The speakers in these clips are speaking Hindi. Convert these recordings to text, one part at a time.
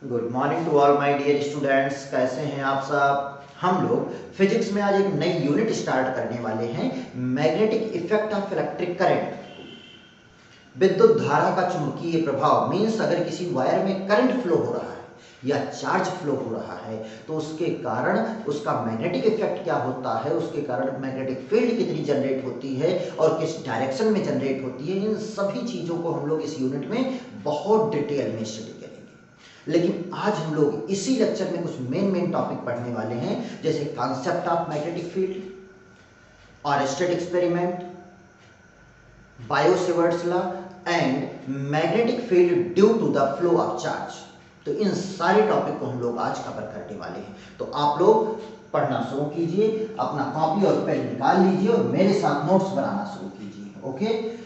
Good morning to all my dear students. कैसे हैं आप सब। हम लोग फिजिक्स में आज एक नई यूनिट स्टार्ट करने वाले हैं, magnetic effect of electric current. विद्युत धारा का चुंबकीय प्रभाव मीन्स अगर किसी वायर में करंट फ्लो हो रहा है या चार्ज फ्लो हो रहा है तो उसके कारण उसका मैग्नेटिक इफेक्ट क्या होता है, उसके कारण मैग्नेटिक फील्ड कितनी जनरेट होती है और किस डायरेक्शन में जनरेट होती है। इन सभी चीज़ों को हम लोग इस यूनिट में बहुत डिटेल में स्टडी करेंगे। लेकिन आज हम लोग इसी लेक्चर में कुछ मेन टॉपिक पढ़ने वाले हैं, जैसे concept of magnetic field, Oersted experiment, Biot Savart's law and magnetic field due to the flow of charge. तो इन सारे टॉपिक को हम लोग आज कवर करने वाले हैं। तो आप लोग पढ़ना शुरू कीजिए, अपना कॉपी और पेन निकाल लीजिए और मेरे साथ नोट्स बनाना शुरू कीजिए। Okay.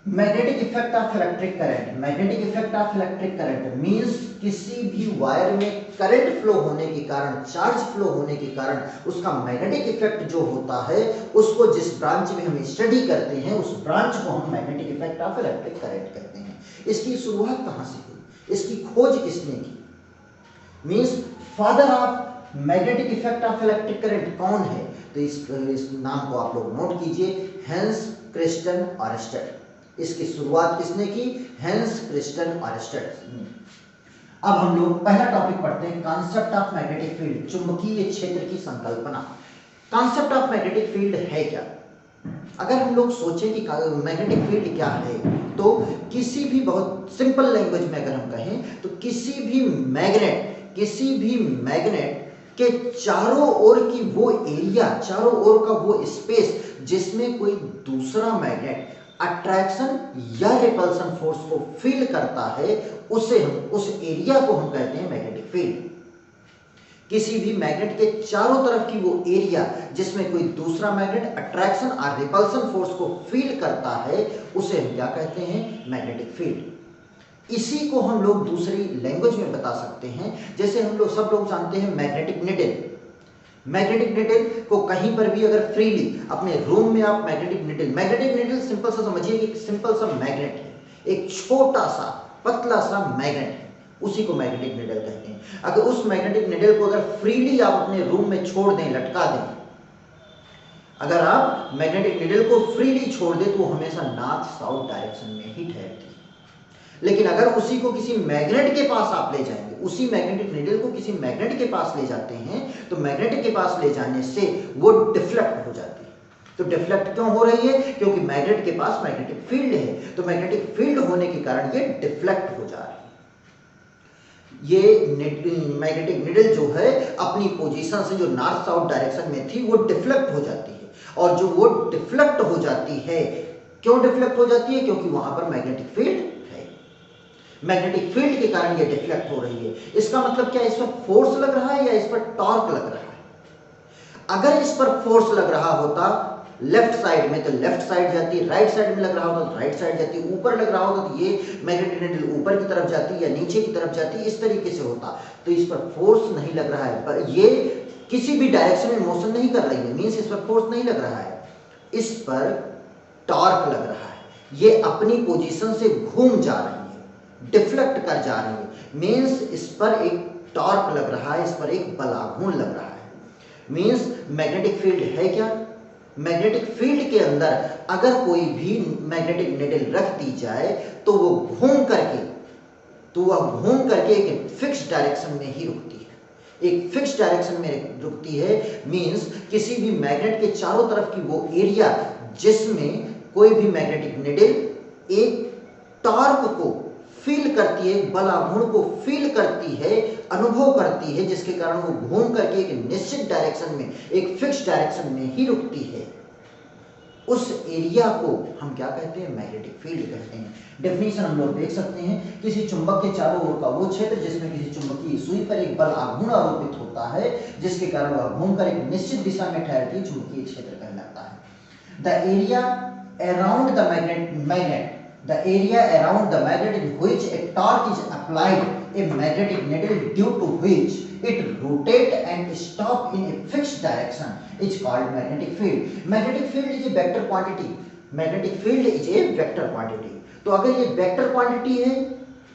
Magnetic effect of electric current. Magnetic effect of electric current means किसी भी वायर में करंट फ्लो होने के कारण, चार्ज फ्लो होने के कारण उसका मैग्नेटिक इफेक्ट जो होता है, उसको जिस ब्रांच में हम स्टडी करते हैं उस ब्रांच को हम magnetic effect of electric current कहते हैं। इसकी शुरुआत कहाँ से हुई, इसकी खोज किसने की, means father of magnetic effect of electric current कौन है। तो इस नाम को आप लोग नोट कीजिए, हैंस क्रिस्टियन ऑरेस्टेड। इसकी शुरुआत किसने की, हैंस क्रिस्टियन ऑरेस्टेड। अब हम लोग पहला टॉपिक पढ़ते हैं, कॉन्सेप्ट ऑफ मैग्नेटिक फील्ड, चुंबकीय क्षेत्र की संकल्पना। कॉन्सेप्ट ऑफ मैग्नेटिक फील्ड है क्या। अगर हम लोग सोचें कि मैग्नेटिक फील्ड क्या है, तो किसी भी, बहुत सिंपल लैंग्वेज में अगर हम कहें तो किसी भी मैग्नेट के चारों ओर की वो एरिया, चारों ओर का वो स्पेस जिसमें कोई दूसरा मैग्नेट अट्रैक्शन या रिपल्सन फोर्स को फील करता है, उस एरिया को हम कहते हैं मैग्नेटिक फील्ड। किसी भी मैग्नेट के चारों तरफ की वो एरिया जिसमें कोई दूसरा मैग्नेट अट्रैक्शन और रिपल्सन फोर्स को फील करता है, उसे हम क्या कहते हैं, मैग्नेटिक फील्ड। इसी को हम लोग दूसरी लैंग्वेज में बता सकते हैं, जैसे हम लोग सब लोग जानते हैं मैग्नेटिक निडल। मैग्नेटिक निडल को कहीं पर भी अगर फ्रीली अपने रूम में आप मैग्नेटिक निडल सिंपल सा समझिए कि सिंपल सा मैग्नेट है, एक छोटा सा पतला सा मैग्नेट है, उसी को मैग्नेटिक निडल कहते हैं। अगर उस मैग्नेटिक निडल को अगर फ्रीली आप अपने रूम में छोड़ दें, लटका दें, अगर आप मैग्नेटिक निडल को फ्रीली छोड़ दें तो वो हमेशा नॉर्थ साउथ डायरेक्शन में ही ठहरती है। लेकिन अगर उसी को किसी मैग्नेट के पास आप ले जाएंगे, उसी मैग्नेटिक निडल को किसी मैग्नेट के पास ले जाते हैं, तो मैग्नेट के पास ले जाने से वो डिफ्लेक्ट हो जाती है। तो डिफ्लेक्ट क्यों हो रही है, क्योंकि मैग्नेट के पास मैग्नेटिक फील्ड है, तो मैग्नेटिक फील्ड होने के कारण ये डिफ्लेक्ट हो जा रही है। ये मैग्नेटिक निडल जो है अपनी पोजीशन से जो नॉर्थ साउथ डायरेक्शन में थी वो डिफ्लेक्ट हो जाती है, और जो वो डिफ्लेक्ट हो जाती है, क्यों डिफ्लेक्ट हो जाती है, क्योंकि वहां पर मैग्नेटिक फील्ड, मैग्नेटिक फील्ड के कारण ये डिफ्लेक्ट हो रही है। इसका मतलब क्या, इस पर फोर्स लग रहा है या इस पर टॉर्क लग रहा है। अगर इस पर फोर्स लग रहा होता लेफ्ट साइड में तो लेफ्ट साइड जाती, राइट साइड में लग रहा होता तो राइट साइड जाती, ऊपर लग रहा होता तो ये मैग्नेटिक निडल ऊपर की तरफ जाती या नीचे की तरफ जाती, इस तरीके से होता। तो इस पर फोर्स नहीं लग रहा है, पर ये किसी भी डायरेक्शन में मोशन नहीं कर रही है, मीन्स इस पर फोर्स नहीं लग रहा है, इस पर टॉर्क लग रहा है। ये अपनी पोजीशन से घूम जा रही है, डिफ्लेक्ट कर जा रही है, मीन्स इस पर एक टॉर्क लग रहा है, इस पर एक बलाघूर्ण लग रहा है। मीन्स मैग्नेटिक फील्ड है क्या, मैग्नेटिक फील्ड के अंदर अगर कोई भी मैग्नेटिक निडल रख दी जाए तो वो घूम करके एक फिक्स डायरेक्शन में ही रुकती है, एक फिक्स डायरेक्शन में रुकती है। मीन्स किसी भी मैग्नेट के चारों तरफ की वो एरिया जिसमें कोई भी मैग्नेटिक निडल एक टॉर्क को फील करती है, बलाघूर्ण को फील करती है, अनुभव करती है, जिसके कारण वो घूम करके एक निश्चित डायरेक्शन में, एक फिक्स डायरेक्शन में ही रुकती है, उस एरिया को हम क्या कहते हैं, मैग्नेटिक फील्ड कहते हैं। डेफिनेशन हम लोग देख सकते हैं, किसी चुंबक के चारों ओर का वो क्षेत्र जिसमें किसी चुंबकीय सुई पर एक बल आघूर्ण आरोपित होता है, जिसके कारण वह घूमकर एक निश्चित दिशा में ठहरती, चुंबकीय क्षेत्र कहलाता है। The area around the magnet, the area around the magnet in which a torque is applied, a magnetic needle due to which it rotate and stop in a fixed direction is called magnetic field. Magnetic field is a vector quantity. Magnetic field is a vector quantity. तो अगर ये वेक्टर क्वांटिटी है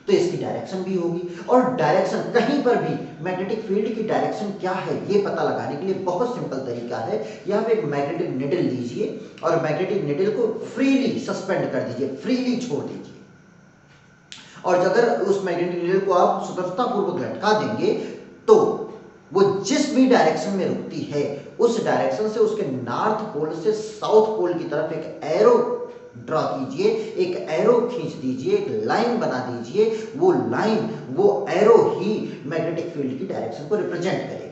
तो इसकी डायरेक्शन भी होगी। और डायरेक्शन कहीं पर भी मैग्नेटिक फील्ड की डायरेक्शन क्या है ये पता लगाने के लिए बहुत सिंपल तरीका है। यहाँ पे एक मैग्नेटिक निडल लीजिए और मैग्नेटिक निडल को फ्रीली सस्पेंड कर दीजिए, फ्रीली छोड़ दीजिए। और अगर उस मैग्नेटिक निडल को आप स्वतंत्रता पूर्वक लटका देंगे तो वो जिस भी डायरेक्शन में रुकती है उस डायरेक्शन से उसके नॉर्थ पोल से साउथ पोल की तरफ एक एरो ड्रॉ कीजिए, एक एरो खींच दीजिए, एक लाइन बना दीजिए। वो लाइन, वो एरो ही मैग्नेटिक फील्ड की डायरेक्शन को रिप्रेजेंट करेगी।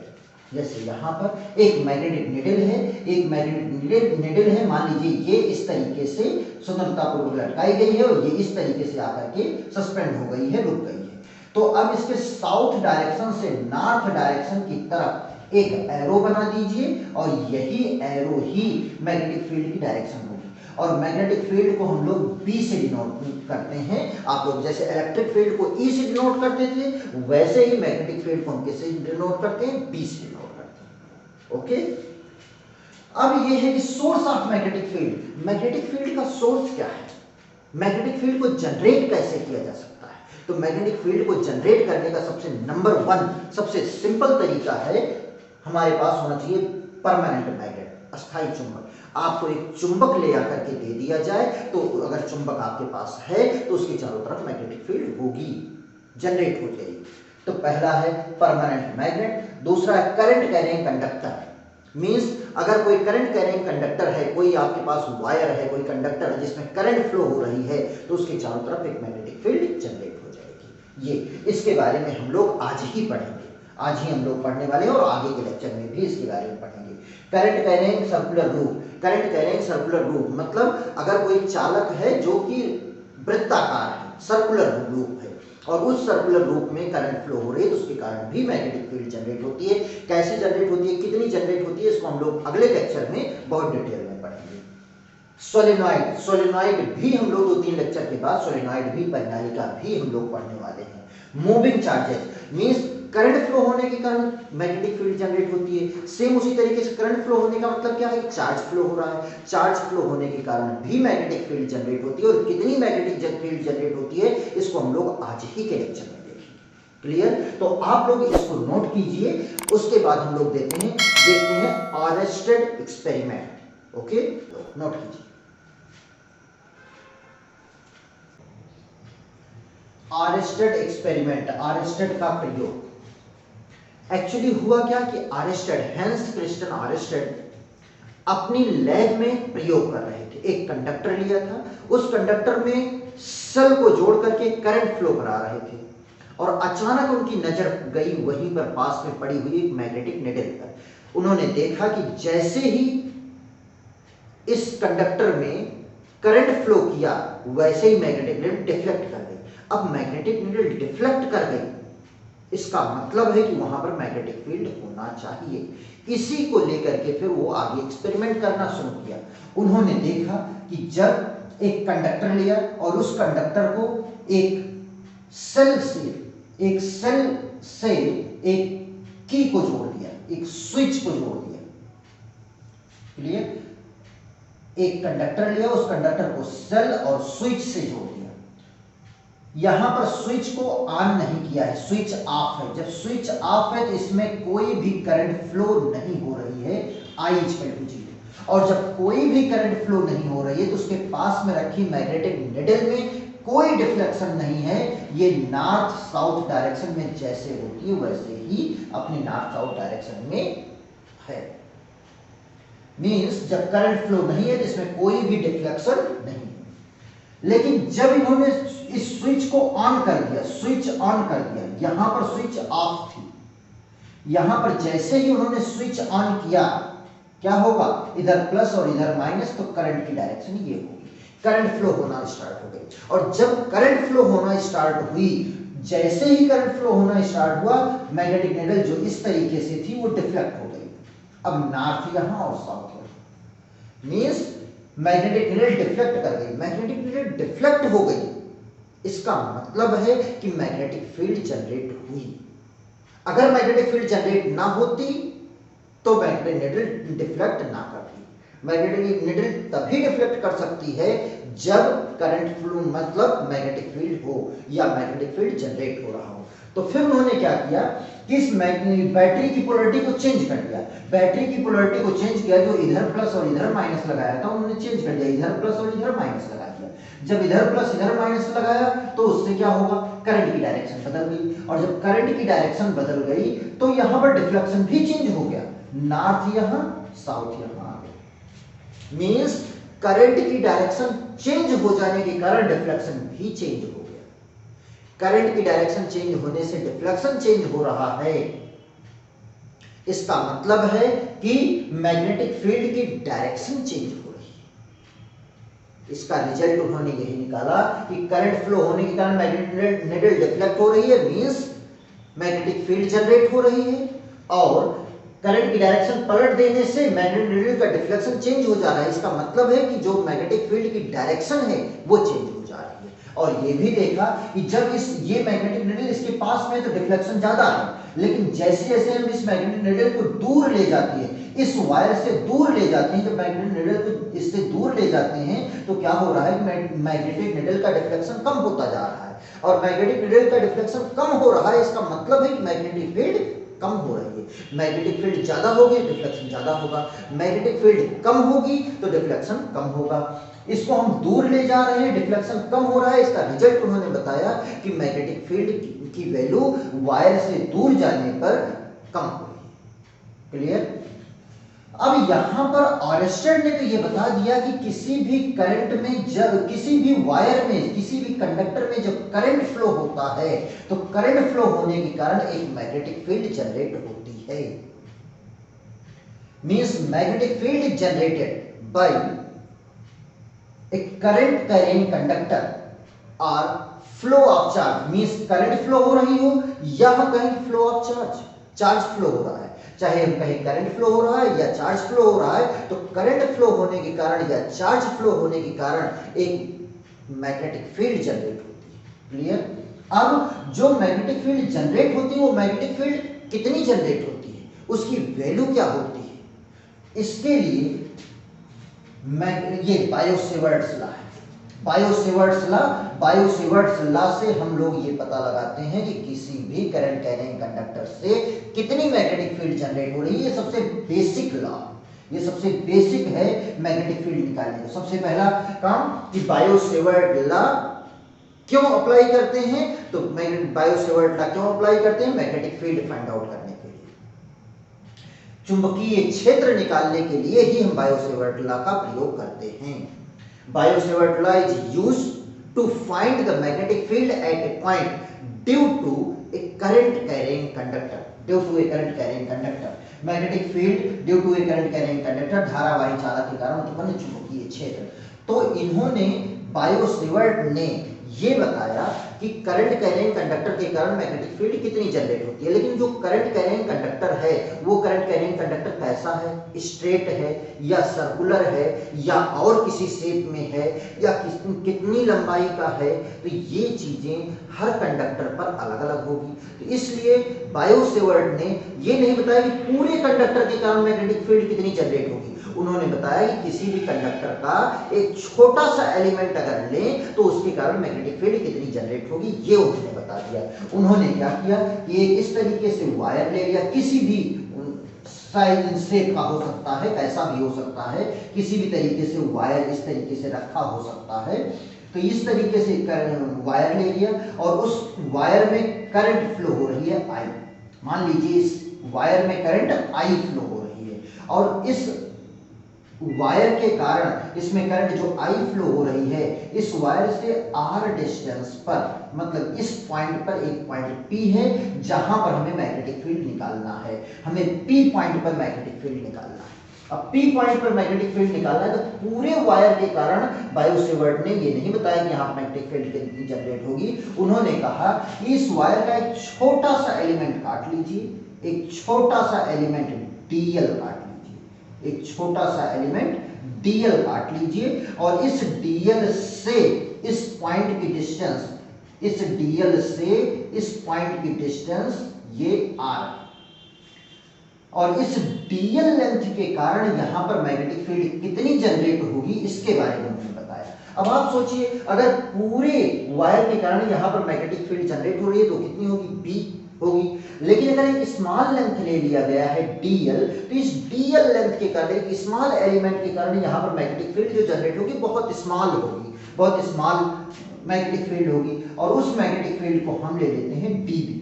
जैसे यहाँ पर एक मैग्नेटिक निडल है, एक मैग्नेटिक निडल है, मान लीजिए ये इस तरीके से स्वतंत्रता पूर्वक लटकाई गई है और ये इस तरीके से आकर के सस्पेंड हो गई है, रुक गई है। तो अब इसके साउथ डायरेक्शन से नॉर्थ डायरेक्शन की तरफ एक एरो बना दीजिए और यही एरो ही मैग्नेटिक फील्ड की डायरेक्शन होगी। और मैग्नेटिक फील्ड को हम लोग बी से डिनोट करते हैं। आप लोग जैसे इलेक्ट्रिक फील्ड को ई से डिनोट करते थे वैसे ही मैग्नेटिक फील्ड को हम किससे डिनोट करते हैं, बी से डिनोट करते हैं। ओके, अब ये है कि source of magnetic field. Magnetic field का सोर्स क्या है, मैग्नेटिक फील्ड को जनरेट कैसे किया जा सकता है। तो मैग्नेटिक फील्ड को जनरेट करने का सबसे नंबर 1 सबसे सिंपल तरीका है, हमारे पास होना चाहिए परमानेंट मैग्नेट, अस्थायी चुंबक। आपको एक चुंबक ले आकर के दे दिया जाए तो अगर चुंबक आपके पास है तो उसके चारों तरफ मैग्नेटिक फील्ड होगी, जनरेट हो जाएगी। तो पहला है परमानेंट मैग्नेट। दूसरा है करंट कैरिंग कंडक्टर। मींस अगर कोई करंट कैरिंग कंडक्टर है, कोई आपके पास वायर है, कोई कंडक्टर है जिसमें करंट फ्लो हो रही है तो उसके चारों तरफ एक मैग्नेटिक फील्ड जनरेट हो जाएगी। ये इसके बारे में हम लोग आज ही पढ़ेंगे, आज ही हम लोग पढ़ने वाले हैं और आगे के लेक्चर में भी इसके बारे में पढ़ेंगे। Current carrying circular loop. Current carrying circular loop मतलब अगर कोई चालक है जो कि वृत्ताकार है, सर्कुलर लूप है और उस सर्कुलर लूप में करंट फ्लो हो रही है तो उसके कारण भी मैग्नेटिक फील्ड जनरेट होती है। कैसे जनरेट होती है, कितनी जनरेट होती है, इसको हम लोग अगले लेक्चर में बहुत डिटेल में पढ़ेंगे। सोलेनॉइड, सोलेनॉइड भी हम लोग 2-3 लेक्चर के बाद सोलेनॉइड भी, परिनालिका भी हम लोग पढ़ने वाले हैं। Moving charges means current flow होने के कारण मैग्नेटिक फील्ड जनरेट होती है। सेम उसी तरीके से करंट फ्लो होने का मतलब क्या है, चार्ज फ्लो हो रहा है, चार्ज फ्लो होने के कारण भी मैग्नेटिक फील्ड जनरेट होती है। और कितनी मैग्नेटिक फील्ड जनरेट होती है इसको हम लोग आज ही के लेक्चर में देखेंगे। क्लियर? तो आप लोग इसको नोट कीजिए, उसके बाद हम लोग देखते हैं आरेस्टेड एक्सपेरिमेंट। ओके, नोट कीजिए आरेस्टेड एक्सपेरिमेंट, आरेस्टेड का प्रयोग। एक्चुअली हुआ क्या कि आरेस्टेड, हैंस क्रिस्टियन आरेस्टेड अपनी लैब में प्रयोग कर रहे थे। एक कंडक्टर लिया था, उस कंडक्टर में सेल को जोड़ करके करंट फ्लो करा रहे थे और अचानक उनकी नजर गई वहीं पर पास में पड़ी हुई एक मैग्नेटिक निडल पर। उन्होंने देखा कि जैसे ही इस कंडक्टर में करंट फ्लो किया वैसे ही मैग्नेटिक निडल डिफ्लेक्ट कर गई। अब मैग्नेटिक निडल डिफ्लेक्ट कर गई, इसका मतलब है कि वहां पर मैग्नेटिक फील्ड होना चाहिए। इसी को लेकर के फिर वो आगे एक्सपेरिमेंट करना शुरू किया। उन्होंने देखा कि जब एक कंडक्टर लिया और उस कंडक्टर को एक सेल से एक की को जोड़ दिया, एक स्विच को जोड़ दिया। क्लियर? एक कंडक्टर लिया, उस कंडक्टर को सेल और स्विच से जोड़ दिया। यहां पर स्विच को ऑन नहीं किया है, स्विच ऑफ है। जब स्विच ऑफ है तो इसमें कोई भी करंट फ्लो नहीं हो रही है, I = 0। और जब कोई भी करंट फ्लो नहीं हो रही है तो उसके पास में रखी मैग्नेटिक निडल में कोई डिफ्लेक्शन नहीं है। ये नॉर्थ साउथ डायरेक्शन में जैसे होती है वैसे ही अपनी नॉर्थ साउथ डायरेक्शन में है। मींस जब करंट फ्लो नहीं है तो इसमें कोई भी डिफ्लेक्शन नहीं है। लेकिन जब इन्होंने इस स्विच को ऑन कर दिया, स्विच ऑन कर दिया, यहां पर स्विच ऑफ थी, यहां पर जैसे ही उन्होंने स्विच ऑन किया क्या होगा, इधर प्लस और इधर माइनस, तो करंट की डायरेक्शन ये होगी, करंट फ्लो होना स्टार्ट हो गई। और जब करंट फ्लो होना स्टार्ट हुई, जैसे ही करंट फ्लो होना स्टार्ट हुआ, मैग्नेटिक निडल जो इस तरीके से थी वो डिफ्लेक्ट हो गई। अब नॉर्थ यहां और साउथ यहां, मींस मैग्नेटिक निडल डिफ्लेक्ट कर गई। मैग्नेटिक निडल डिफ्लेक्ट हो गई, इसका मतलब है कि मैग्नेटिक फील्ड जनरेट हुई। अगर मैग्नेटिक फील्ड जनरेट ना होती तो मैग्नेटिक निडल डिफ्लेक्ट ना करती। मैग्नेटिक निडल तभी डिफ्लेक्ट कर सकती है जब करंट फ्लो मतलब मैग्नेटिक फील्ड हो या मैग्नेटिक फील्ड जनरेट हो रहा हो। तो फिर उन्होंने क्या किया कि इस बैटरी की पोलरिटी को चेंज कर दिया। बैटरी की पोलरिटी को चेंज किया, जो इधर प्लस और इधर माइनस लगाया था उन्होंने चेंज कर दिया, इधर प्लस और इधर माइनस लगा दिया। जब इधर प्लस इधर माइनस लगाया तो उससे क्या होगा, करंट की डायरेक्शन बदल गई, और जब करंट की डायरेक्शन बदल गई तो यहां पर डिफ्लेक्शन भी चेंज हो गया, नॉर्थ यहां साउथ यहां आ गया। मींस करंट की डायरेक्शन चेंज हो जाने के कारण डिफ्लेक्शन भी चेंज हो गया। करंट की डायरेक्शन चेंज होने से डिफ्लेक्शन चेंज हो रहा है, इसका मतलब है कि मैग्नेटिक फील्ड की डायरेक्शन चेंज हो रही है। इसका रिजल्ट उन्होंने यही निकाला कि करंट फ्लो होने के कारण मैग्नेटिक नीडल डिफ्लेक्ट हो रही है, मींस मैग्नेटिक फील्ड जनरेट हो रही है, और करंट की डायरेक्शन पलट देने से मैग्नेटिक नीडल का डिफ्लेक्शन चेंज हो जा रहा है। इसका मतलब है कि जो मैग्नेटिक फील्ड की डायरेक्शन है वो चेंज हो जा रही है। और ये भी देखा कि जब ये मैग्नेटिक नीडल इसके पास में तो डिफ्लेक्शन ज्यादा है, लेकिन जैसे जैसे हम इस मैग्नेटिक नीडल को दूर ले जाते हैं, इस वायर से दूर ले जाते हैं, जब मैग्नेटिक नीडल को इससे दूर ले जाते हैं तो क्या हो रहा है, मैग्नेटिक नीडल का डिफ्लेक्शन कम होता जा रहा है। और मैग्नेटिक नीडल का डिफ्लेक्शन कम हो रहा है, इसका मतलब है कि मैग्नेटिक फील्ड कम हो रही है। मैग्नेटिक फील्ड ज्यादा होगी, डिफ्लेक्शन ज्यादा होगा, मैग्नेटिक फील्ड कम होगी तो डिफ्लेक्शन कम होगा। इसको हम दूर ले जा रहे हैं, डिफ्लेक्शन कम हो रहा है, इसका रिजल्ट उन्होंने बताया कि मैग्नेटिक फील्ड की वैल्यू वायर से दूर जाने पर कम हो रही है। क्लियर? अब यहां पर ऑरेस्टेड ने तो ये बता दिया कि किसी भी करंट में, जब किसी भी वायर में, किसी भी कंडक्टर में जब करंट फ्लो होता है तो करंट फ्लो होने के कारण एक मैग्नेटिक फील्ड जनरेट होती है। Means magnetic field generated by a current carrying conductor or flow of charge, means current flow हो रही हो या कहीं फ्लो ऑफ चार्ज फ्लो हो रहा है, चाहे हम कहीं करंट फ्लो हो रहा है या चार्ज फ्लो हो रहा है, तो करंट फ्लो होने के कारण या चार्ज फ्लो होने के कारण एक मैग्नेटिक फील्ड जनरेट होती है। क्लियर? अब जो मैग्नेटिक फील्ड जनरेट होती है वो मैग्नेटिक फील्ड कितनी जनरेट होती है, उसकी वैल्यू क्या होती है, इसके लिए ये बायो-सेवर्ट्स लॉ है। बायो-सेवर्ट्स लॉ से हम लोग ये पता लगाते हैं कि किसी भी करंट कैरिंग कंडक्टर से कितनी मैग्नेटिक फील्ड जनरेट हो रही है। ये सबसे बेसिक लॉ, ये सबसे बेसिक है मैग्नेटिक फील्ड निकालने का। सबसे पहला काम कि बायो-सेवर्ट लॉ क्यों अप्लाई करते हैं, तो बायो-सेवर्ट लॉ क्यों अप्लाई करते हैं, मैग्नेटिक फील्ड फाइंड आउट करने के लिए, चुंबकीय क्षेत्र निकालने के लिए ही हम बायो-सेवर्ट लॉ का प्रयोग करते हैं। Biot Savart law is used to find the magnetic field at a point due to a current carrying conductor, due to a current carrying conductor. Magnetic field due to a current carrying conductor, धारावाही चालक के कारण उत्पन्न चुंबकीय क्षेत्र। तो इन्होंने, बायो-सेवर्ट ने ये बताया कि करंट कैरिंग कंडक्टर के कारण मैग्नेटिक फील्ड कितनी जनरेट होती है। लेकिन जो करंट कैरिंग कंडक्टर है वो करंट कैरिंग कंडक्टर कैसा है, स्ट्रेट है या सर्कुलर है या और किसी शेप में है या कितनी लंबाई का है, तो ये चीजें हर कंडक्टर पर अलग अलग होगी। तो इसलिए बायो-सेवर्ट ने ये नहीं बताया कि पूरे कंडक्टर के कारण मैग्नेटिक फील्ड कितनी जनरेट होगी, उन्होंने बताया कि किसी भी कंडक्टर का एक छोटा सा एलिमेंट अगर लें तो उसके कारण मैग्नेटिक फील्ड कितनी जनरेट होगी, ये उन्होंने बता दिया। उन्होंने क्या किया कि इस तरीके से वायर ले लिया, किसी भी साइज शेप का हो सकता है, कैसा भी हो सकता है, किसी भी तरीके से वायर इस तरीके से रखा हो सकता है, तो इस तरीके से वायर ले लिया और उस वायर में करंट फ्लो हो रही है आई। मान लीजिए इस वायर में करंट आई फ्लो हो रही है और इस वायर के कारण इसमें करंट जो आई फ्लो हो रही है, इस वायर से आर डिस्टेंस पर, मतलब इस पॉइंट पर एक पॉइंट पी है जहां पर हमें मैग्नेटिक फील्ड निकालना है, हमें पी पॉइंट पर मैग्नेटिक फील्ड निकालना है। अब पी पॉइंट पर मैग्नेटिक फील्ड निकालना है तो पूरे वायर के कारण बायो-सेवर्ट ने ये नहीं बताया कि यहाँ मैग्नेटिक फील्ड कितनी जनरेट होगी। उन्होंने कहा कि इस वायर का एक छोटा सा एलिमेंट काट लीजिए, एक छोटा सा एलिमेंट डीएल काट, एक छोटा सा एलिमेंट डीएल काट लीजिए और इस डीएल से इस पॉइंट की डिस्टेंस, इस डीएल से इस पॉइंट की डिस्टेंस ये आर, और इस डीएल लेंथ के कारण यहां पर मैग्नेटिक फील्ड कितनी जनरेट होगी इसके बारे में हमने बताया। अब आप सोचिए, अगर पूरे वायर के कारण यहां पर मैग्नेटिक फील्ड जनरेट हो रही है तो कितनी होगी, बी होगी। लेकिन अगर एक स्मॉल लेंथ ले लिया गया है डीएल, तो इस डीएल लेंथ के कारण, एक स्मॉल एलिमेंट के कारण यहां पर मैग्नेटिक फील्ड जो जनरेट होगी बहुत स्मॉल होगी, बहुत स्मॉल मैग्नेटिक फील्ड होगी। और उस मैग्नेटिक फील्ड को हम ले लेते हैं डीबी।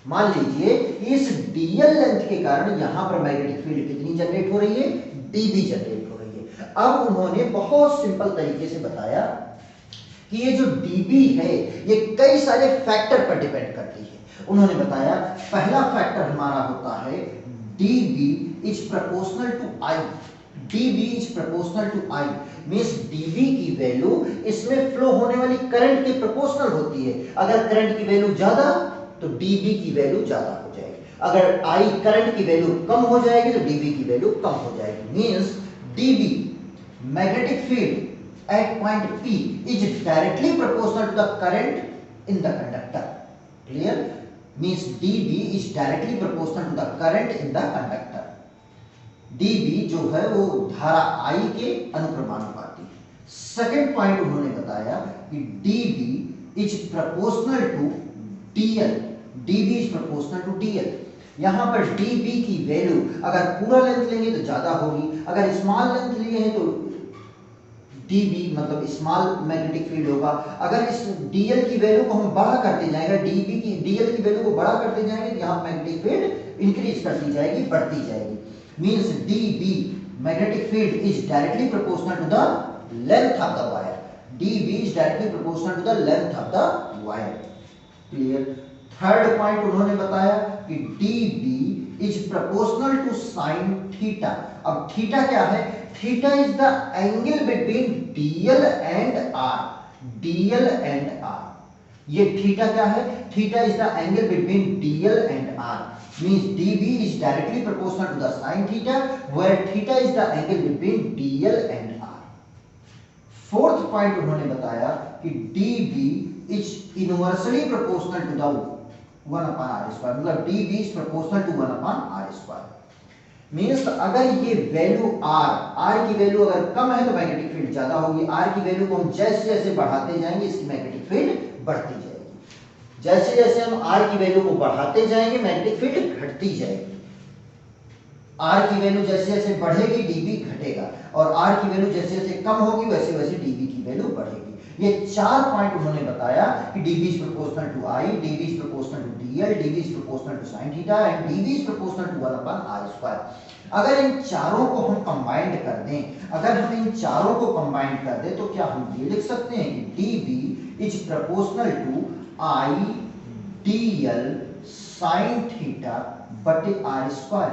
मान लीजिए इस डीएल लेंथ के कारण यहां पर मैग्नेटिक फील्ड कितनी जनरेट हो रही है, डीबी जनरेट हो रही है। अब उन्होंने बहुत सिंपल तरीके से बताया कि ये जो डीबी है ये कई सारे फैक्टर पर डिपेंड करती है। उन्होंने बताया पहला फैक्टर हमारा होता है dB is proportional to I. DB is proportional to I means dB की वैल्यू इसमें फ्लो होने वाली करंट के प्रोपोर्शनल होती है। अगर करंट की वैल्यू ज्यादा तो डीबी की वैल्यू ज्यादा हो जाएगी, अगर आई करंट की वैल्यू कम हो जाएगी तो डीबी की वैल्यू कम हो जाएगी। Means dB magnetic field at point P is directly proportional to the current in the conductor. Clear? Means dB is directly proportional to the current in the conductor. dB जो है वो धारा I के अनुक्रमानुपाती है। सेकेंड पॉइंट उन्होंने बताया कि dB is proportional to dl. dB is proportional to dl. यहां पर dB की वैल्यू अगर पूरा लेंथ लेंगे तो ज्यादा होगी, अगर स्मॉल लेंथ लिए हैं तो dB मतलब स्मॉल मैग्नेटिक फील्ड होगा। अगर इस dl की वैल्यू को हम बड़ा करते जाएंगे, dl की वैल्यू को बड़ा करते जाएंगे तो यहाँ मैग्नेटिक फील्ड इंक्रीज करती जाएगी, बढ़ती जाएगी। Means dB magnetic field is directly proportional to the length of the wire. dB is directly proportional to the length of the wire. Clear? Third point उन्होंने बताया कि dB is proportional to sine theta. अब थीटा क्या है? Theta is the angle between dl and r. Dl and r, ये थीटा क्या है? Theta is the angle between dl and r. Means dB is directly proportional to the sine theta where theta is the angle between dl and r. Fourth point उन्होंने बताया कि dB is inversely proportional to the 1/r², मतलब dB is proportional to 1/r²। Means अगर ये वैल्यू r की वैल्यू अगर कम है तो मैग्नेटिक फील्ड ज्यादा होगी, r की वैल्यू को हम जैसे जैसे बढ़ाते जाएंगे इसकी मैग्नेटिक फील्ड बढ़ती जाएगी। जैसे जैसे हम r की वैल्यू को बढ़ाते जाएंगे मैग्नेटिक फील्ड घटती जाएगी। r की वैल्यू जैसे जैसे बढ़ेगी dB घटेगा, और r की वैल्यू जैसे जैसे कम होगी वैसे वैसे dB की वैल्यू बढ़ेगी। ये चार पॉइंट उन्होंने बताया कि dB is proportional to I, dB is proportional to DL, dB is proportional to sin theta and dB is proportional to 1/r²। अगर इन चारों को हम कंबाइंड कर दें, अगर हम इन चारों को कंबाइंड कर दें तो क्या हम ये लिख सकते हैं कि dB is proportional to I DL sin theta बटे r²।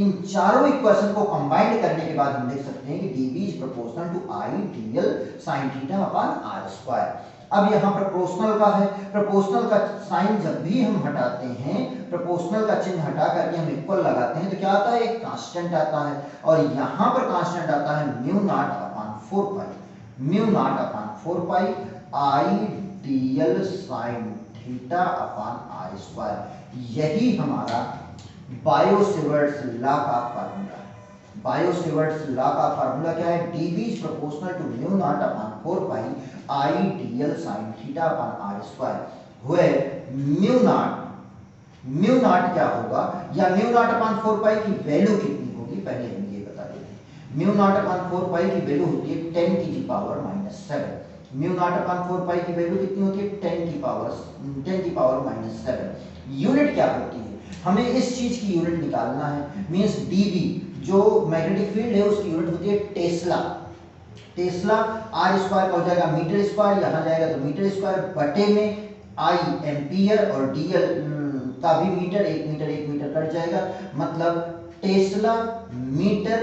इन चारों इक्वेशन को कंबाइंड करने के बाद हम लिख सकते हैं कि dB is proportional to I DL sin theta upon r²। अब यहाँ प्रोपोर्शनल का है, प्रोपोर्शनल का साइन जब भी हम हटाते हैं, प्रोपोर्शनल का चिन्ह हटा करके हम इक्वल लगाते हैं तो क्या आता है? एक कांस्टेंट आता है, और यहाँ पर कांस्टेंट आता है μ0/4π। μ0/4π I DL sin theta upon r²। यही हमारा बायो-सेवर्ट्स लॉ का फार्मूला है। बायो-सेवर्ट्स लॉ का फार्मूला क्या है? dB is proportional to μ0/4π I DL sin theta upon r², where μ0 क्या होगा, या μ0/4π की वैल्यू कितनी होगी पहले हम ये बता देते हैं। μ0/4π की वैल्यू होती है 10⁻⁻⁷। μ0/4π की वैल्यू कितनी होती है? 10⁻⁻⁷। यूनिट क्या होती है? हमें इस चीज की यूनिट निकालना है। मींस dB जो मैग्नेटिक फील्ड है उसकी यूनिट होती है टेस्ला। टेस्ला r² का हो जाएगा मीटर स्क्वायर, यहां जाएगा तो मीटर स्क्वायर बटे में I एम्पियर, और DL का भी मीटर, 1 मीटर कट जाएगा, मतलब टेस्ला मीटर,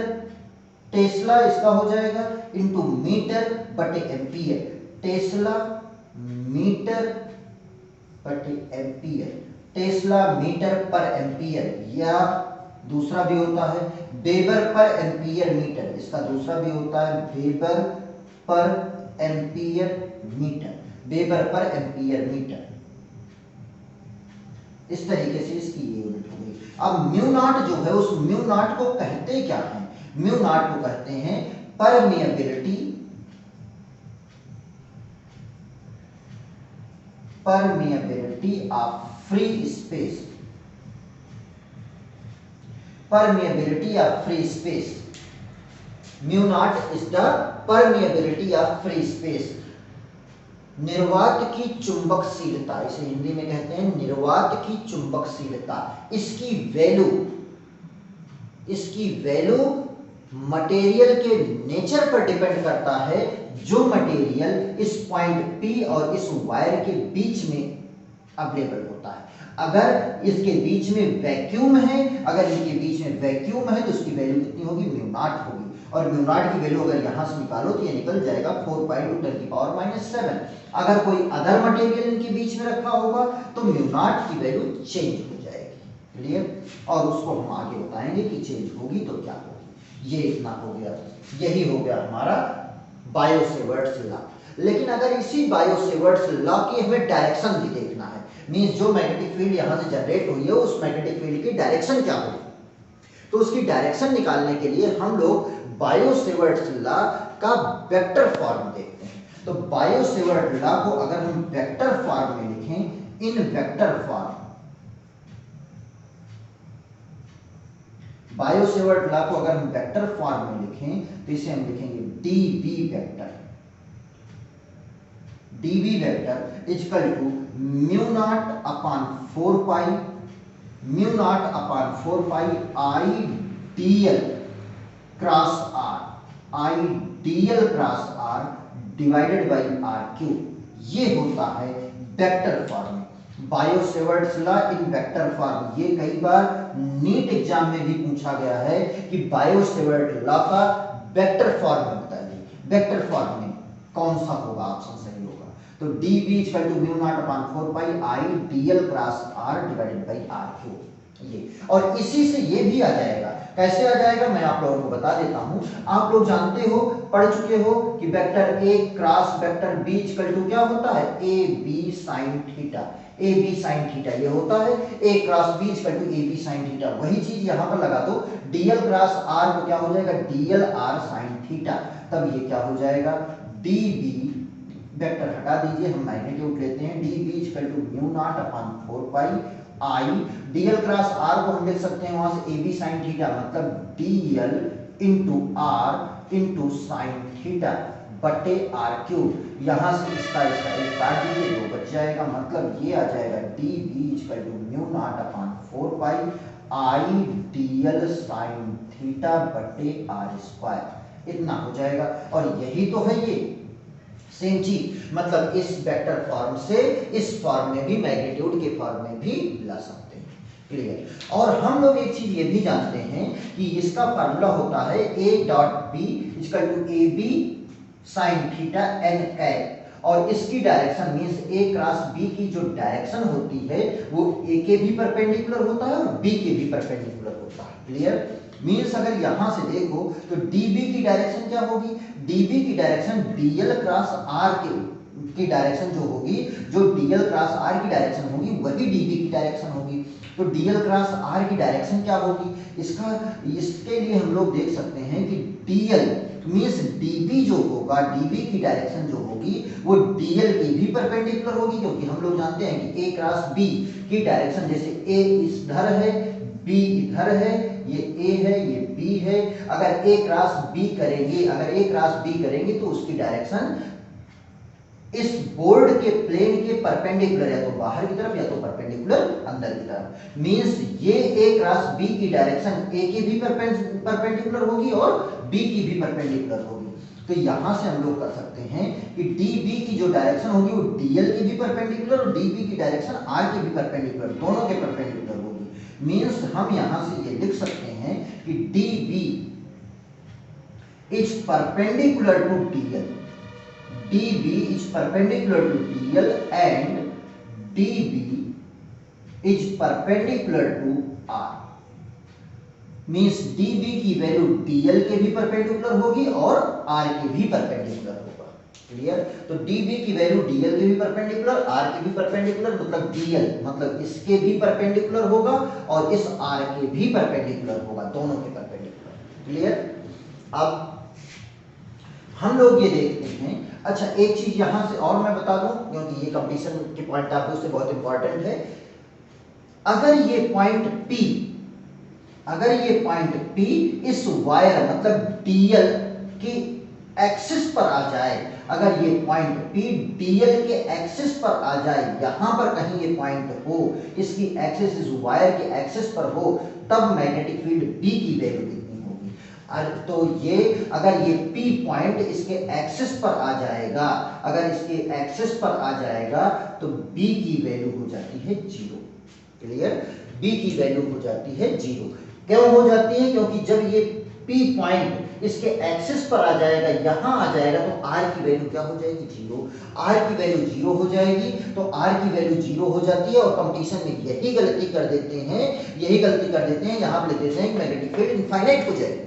टेस्ला इसका हो जाएगा इनटू मीटर बटे एम्पियर। टेस्ला मीटर बटे एम्पियर, टेस्ला मीटर पर एम्पियर, या दूसरा भी होता है वेबर पर एम्पियर मीटर, इसका दूसरा भी होता है weber per ampere metre, weber per ampere metre. इस तरीके से इसकी ये यूनिट हो गई। अब म्यू नॉट जो है उस म्यू नॉट को कहते क्या है? म्यू नॉट को कहते हैं permeability, permeability of free space, permeability of free space. Mu naught is the permeability of free space. निर्वात की चुंबकशीलता, इसे हिंदी में कहते हैं निर्वात की चुंबकशीलता। इसकी वैल्यू मटेरियल के नेचर पर डिपेंड करता है। जो मटेरियल इस पॉइंट P और इस वायर के बीच में अवेलेबल होता है। अगर इसके बीच में वैक्यूम है, अगर इनके बीच में वैक्यूम है तो उसकी वैल्यू कितनी होगी? म्यू नॉट होगी। और म्यू नॉट की वैल्यू अगर यहां से निकालो तो ये निकल जाएगा 4 × 10⁻⁷। अगर कोई अदर मटेरियल इनके बीच में रखा होगा तो म्यू नॉट की वैल्यू चेंज हो जाएगी। क्लियर? और उसको हम आगे बताएंगे कि चेंज होगी तो क्या होगी। ये इतना हो गया, यही हो गया हमारा बायो-सेवर्ट्स लॉ। लेकिन अगर इसी बायो-सेवर्ट्स लॉ की हमें डायरेक्शन भी देखना है, मींस जो मैग्नेटिक फील्ड यहां से जनरेट हुई है उस मैग्नेटिक फील्ड की डायरेक्शन क्या होगी, तो उसकी डायरेक्शन निकालने के लिए हम लोग बायो-सेवर्ट्स लॉ का वेक्टर फॉर्म देखते हैं। तो बायो-सेवर्ट्स लॉ को अगर हम वेक्टर फॉर्म में लिखें, इन वेक्टर फॉर्म, बायो-सेवर्ट्स लॉ को अगर हम वेक्टर फॉर्म में लिखें तो इसे हम लिखेंगे dB vector, dB vector equal to mu naught upon 4 pi, mu naught upon 4 pi I dl cross r, I dl cross r divided by r cube. ये होता है वेक्टर फॉर्म में Biot Savart's law in vector form. ये कई बार नीट एग्जाम में भी पूछा गया है कि बायो-सेवर्ट्स लॉ का वेक्टर फॉर्म में बताइए, वेक्टर फॉर्म में कौन सा होगा ऑप्शन सही होगा। तो dB equal to mu naught upon 4 pi I dl cross r divided by r cube. ये और इसी से ये भी आ जाएगा। कैसे आ जाएगा मैं आप लोगों को बता देता हूं। आप लोग जानते हो, पढ़ चुके हो कि vector a cross vector b equal to क्या होता है? ab sin theta, ab sin theta ये होता है। a cross b equal to ab sin theta. वही चीज यहां पर लगा दो, dl क्रॉस r को क्या हो जाएगा? dl r sin theta. तब ये क्या हो जाएगा? db वेक्टर हटा दीजिए, हम मैग्नीट्यूड लेते हैं, dB equal to mu naught upon 4 pi I, dl cross r को हम लिख सकते हैं वहां से ab sin थीटा, मतलब dl into r into sine theta बटे r क्यूब। यहां से इसका एक काट दीजिए, 2 बच जाएगा, मतलब ये आ जाएगा dB equal to mu naught upon 4 pi I dl sine theta बटे r स्क्वायर। इतना हो जाएगा। और यही तो है ये सेम चीज, मतलब इस वेक्टर फॉर्म से इस फॉर्म में भी, मैग्नीट्यूड के फॉर्म में भी ला सकते हैं। क्लियर? और हम लोग एक चीज ये भी जानते हैं कि इसका फार्मूला होता है a dot b equal to ab sine theta n cap, और इसकी direction means a cross b की जो डायरेक्शन होती है वो a के भी परपेंडिकुलर होता है और b के भी परपेंडिकुलर होता है। क्लियर? मींस अगर यहां से देखो तो dB की डायरेक्शन क्या होगी? dB की डायरेक्शन dl क्रॉस r की डायरेक्शन जो होगी, जो dl क्रॉस r की डायरेक्शन होगी वही dB की डायरेक्शन होगी। तो dl क्रॉस r की डायरेक्शन क्या होगी? इसके लिए हम लोग देख सकते हैं कि dl मींस dB जो होगा, dB की डायरेक्शन जो होगी वो dl की भी परपेंडिकुलर होगी, क्योंकि हम लोग जानते हैं कि a क्रॉस b की डायरेक्शन, जैसे a इधर है b इधर है, ये a है ये b है। अगर a क्रॉस b करेंगे, अगर a क्रॉस b करेंगे तो उसकी डायरेक्शन इस बोर्ड के प्लेन के परपेंडिकुलर, या तो बाहर की तरफ या तो परपेंडिकुलर अंदर की तरफ। मींस ये a क्रॉस b की डायरेक्शन a की भी परपेंडिकुलर होगी और b की भी परपेंडिकुलर होगी। तो यहां से हम लोग कर सकते हैं कि dB की जो डायरेक्शन होगी वो dl की भी परपेंडिकुलर और dB की डायरेक्शन r की भी परपेंडिकुलर, दोनों के परपेंडिकुलर होगी। मींस हम यहां से ये लिख सकते हैं कि dB is perpendicular to dl, dB is perpendicular to dl and dB is perpendicular to r। Means dB की वैल्यू dl के भी परपेंडिकुलर होगी और r के भी परपेंडिकुलर होगा। क्लियर। तो dB की वैल्यू dl के भी परपेंडिकुलर, r के भी परपेंडिकुलर, मतलब dl मतलब इसके भी परपेंडिकुलर होगा और इस r के भी परपेंडिकुलर होगा, दोनों के परपेंडिकुलर। क्लियर। अब हम लोग ये देखते हैं, अच्छा एक चीज यहां से और मैं बता दूं क्योंकि ये कंपटीशन के पॉइंट ऑफ व्यू से बहुत इंपॉर्टेंट है। अगर ये पॉइंट P, अगर ये पॉइंट P इस वायर मतलब DL की एक्सिस पर आ जाए, अगर ये पॉइंट P DL के एक्सिस पर आ जाए, यहां पर कहीं ये पॉइंट हो, इसकी एक्सिस इस वायर के एक्सिस पर हो, तब मैग्नेटिक फील्ड B की वैल्यू कितनी होगी। तो ये अगर ये P पॉइंट इसके एक्सिस पर आ जाएगा, अगर इसके एक्सिस पर आ जाएगा तो B की वैल्यू हो जाती है 0। क्लियर। B की वैल्यू हो जाती है 0। क्यों हो जाती है? क्योंकि जब ये P पॉइंट इसके एक्सिस पर आ जाएगा, यहां आ जाएगा, तो R की वैल्यू क्या हो जाएगी? 0। R की वैल्यू 0 हो जाएगी, तो R की वैल्यू 0 हो जाती है और कंपटीशन में यही गलती कर देते हैं, यही गलती कर देते हैं, यहां पे लिख देते हैं कि मैग्नेटिक फील्ड इनफाइनाइट हो जाएगी।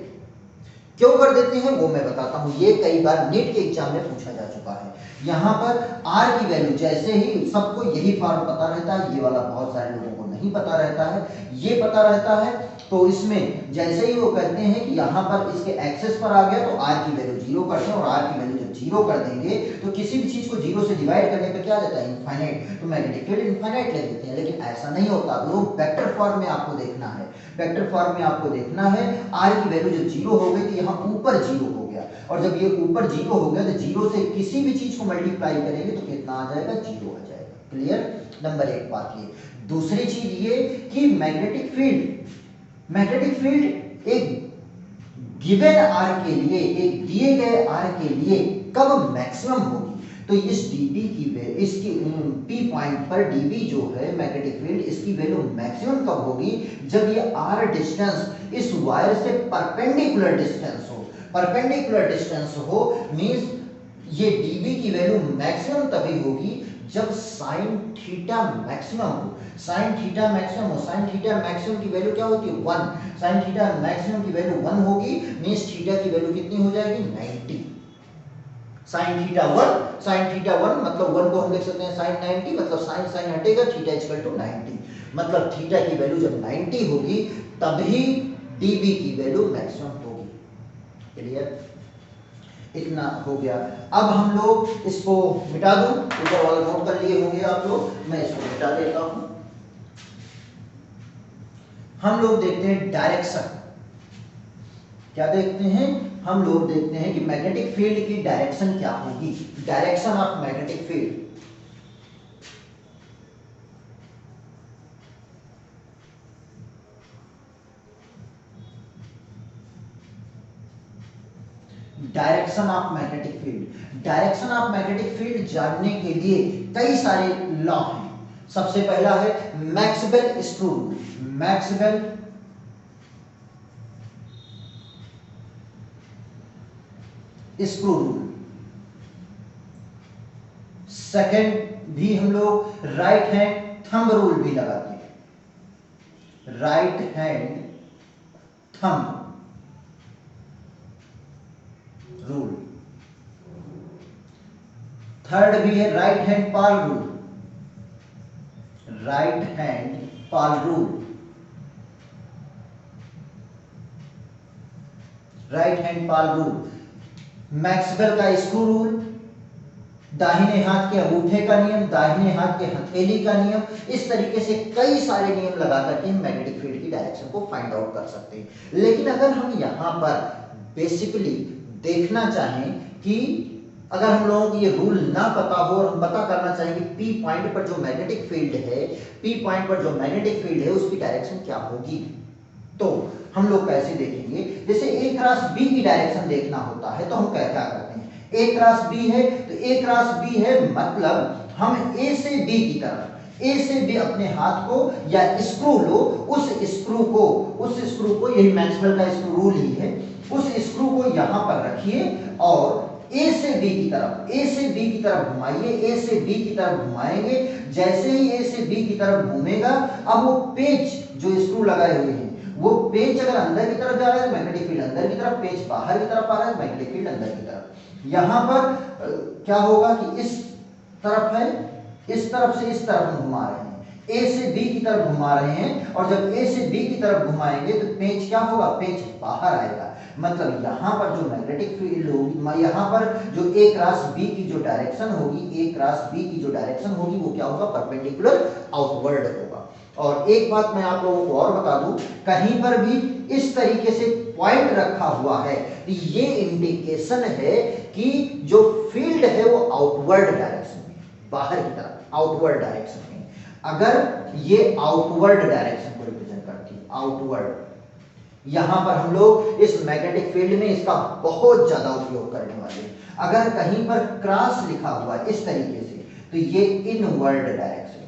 क्यों कर देते हैं वो मैं बताता हूं। ये कई बार नीट के एग्जाम में पूछा जा चुका है। यहां पर R की वैल्यू, जैसे ही सबको यही फॉर्म पता रहता है, ये वाला बहुत सारे लोगों को नहीं पता रहता है, ये पता रहता है, तो इसमें जैसे ही वो कहते हैं कि यहां पर इसके एक्सेस पर आ गया तो R की वैल्यू 0 करते हैं, और R की वैल्यू जब 0 कर देंगे तो किसी भी चीज को 0 से डिवाइड करने पर क्या आ जाता है? इनफाइनाइट। तो मैग्नेटिक फील्ड इनफाइनाइट ले लेते हैं, लेकिन ऐसा नहीं होता। लोग वेक्टर फॉर्म में आपको देखना है, वेक्टर फॉर्म में आपको देखना है, R की वैल्यू जब 0 हो गई तो यहाँ ऊपर 0 हो गया, और जब ये ऊपर 0 हो गया तो 0 से किसी भी चीज को मल्टीप्लाई करेंगे तो कितना आ जाएगा? 0 आ जाएगा। क्लियर। नंबर एक बात ये। दूसरी चीज ये कि मैग्नेटिक फील्ड एक गिवन आर के लिए, एक दिए गए आर के लिए कब मैक्सिमम होगी? तो इस dB की वैल्यू, इसकी P पॉइंट पर dB जो है मैग्नेटिक फील्ड, इसकी वैल्यू मैक्सिमम कब होगी? जब ये r डिस्टेंस इस वायर से परपेंडिकुलर डिस्टेंस हो। परपेंडिकुलर डिस्टेंस हो मींस ये dB की वैल्यू मैक्सिमम तभी होगी जब साइन थीटा मैक्सिमम हो। साइन थीटा मैक्सिमम हो, साइन थीटा मैक्सिमम की वैल्यू क्या होती है? 1। साइन थीटा मैक्सिमम की वैल्यू 1 होगी, मींस थीटा की वैल्यू कितनी हो जाएगी? 90। साइन थीटा 1, साइन थीटा 1 मतलब 1 को हम लिख सकते हैं साइन 90, मतलब साइन साइन हटेगा, थीटा इक्वल टू 90, मतलब थीटा की वैल्यू जब 90 होगी तभी dB की वैल्यू मैक्सिमम होगी। क्लियर। इतना हो गया। अब हम लोग इसको मिटा दूं, ऊपर वाला नोट कर लिए होंगे आप लोग, मैं इसको मिटा देता हूं। हम लोग देखते हैं डायरेक्शन। क्या देखते हैं? हम लोग देखते हैं कि मैग्नेटिक फील्ड की डायरेक्शन क्या होगी। Direction of magnetic field. Direction of magnetic field. Direction of magnetic field जानने के लिए कई सारे लॉ हैं। सबसे पहला है Maxwell screw rule. Maxwell screw rule. Second भी हम लोग राइट हैंड थंब रूल भी लगाते हैं। Right hand thumb rule. Third भी है राइट हैंड पाल रूल। राइट हैंड पाल रूल। राइट हैंड पाल रूल। मैक्सवेल का स्क्रू रूल, दाहिने हाथ के अंगूठे का नियम, दाहिने हाथ के हथेली का नियम, इस तरीके से कई सारे नियम लगा करके हम मैग्नेटिक फील्ड की डायरेक्शन को फाइंड आउट कर सकते हैं। लेकिन अगर हम यहां पर बेसिकली देखना चाहें कि अगर हम लोगों को ये रूल ना पता हो और हम पता करना चाहें कि P पॉइंट पर जो मैग्नेटिक फील्ड है, P पॉइंट पर जो मैग्नेटिक फील्ड है उसकी डायरेक्शन क्या होगी, तो हम लोग कैसे देखेंगे? जैसे A क्रॉस B की डायरेक्शन देखना होता है तो हम क्या करते हैं? A क्रॉस B है तो A क्रॉस B है मतलब हम A से B की तरफ, A से B अपने हाथ को या स्क्रू लो, उस स्क्रू को यही मैक्सवेल का स्क्रू रूल ही है, उस स्क्रू को यहां पर रखिए और A से B की तरफ, A से B की तरफ घुमाइए, A से B की तरफ घुमाएंगे। जैसे ही A से B की तरफ घूमेगा, अब वो पेच जो स्क्रू लगाए हुए हैं वो पेज अगर अंदर की तरफ जा रहा है तो मैग्नेटिक फील्ड अंदर की तरफ, पेज बाहर की तरफ आ रहा है मैग्नेटिक फील्ड अंदर की तरफ। यहां पर क्या होगा कि इस तरफ है, इस तरफ से इस तरफ हम घुमा रहे हैं, ए से बी की तरफ घुमा रहे हैं, और जब ए से बी की तरफ घुमाएंगे तो पेज क्या होगा, पेज बाहर आएगा। मतलब यहां पर जो मैग्नेटिक फील्ड होगी, यहां पर जो ए क्रॉस बी की जो डायरेक्शन होगी, ए क्रॉस बी की जो डायरेक्शन होगी वो क्या होगा, परपेंडिकुलर आउटवर्ड होगा। और एक बात मैं आप लोगों को और बता दूं, कहीं पर भी इस तरीके से पॉइंट रखा हुआ है, ये इंडिकेशन है कि जो फील्ड है वो आउटवर्ड डायरेक्शन में, बाहर की तरफ आउटवर्ड डायरेक्शन में। अगर ये आउटवर्ड डायरेक्शन को रिप्रेजेंट करती है, आउटवर्ड, यहां पर हम लोग इस मैग्नेटिक फील्ड में इसका बहुत ज्यादा उपयोग करने वाले हैं। अगर कहीं पर क्रॉस लिखा हुआ है इस तरीके से तो ये इनवर्ड डायरेक्शन,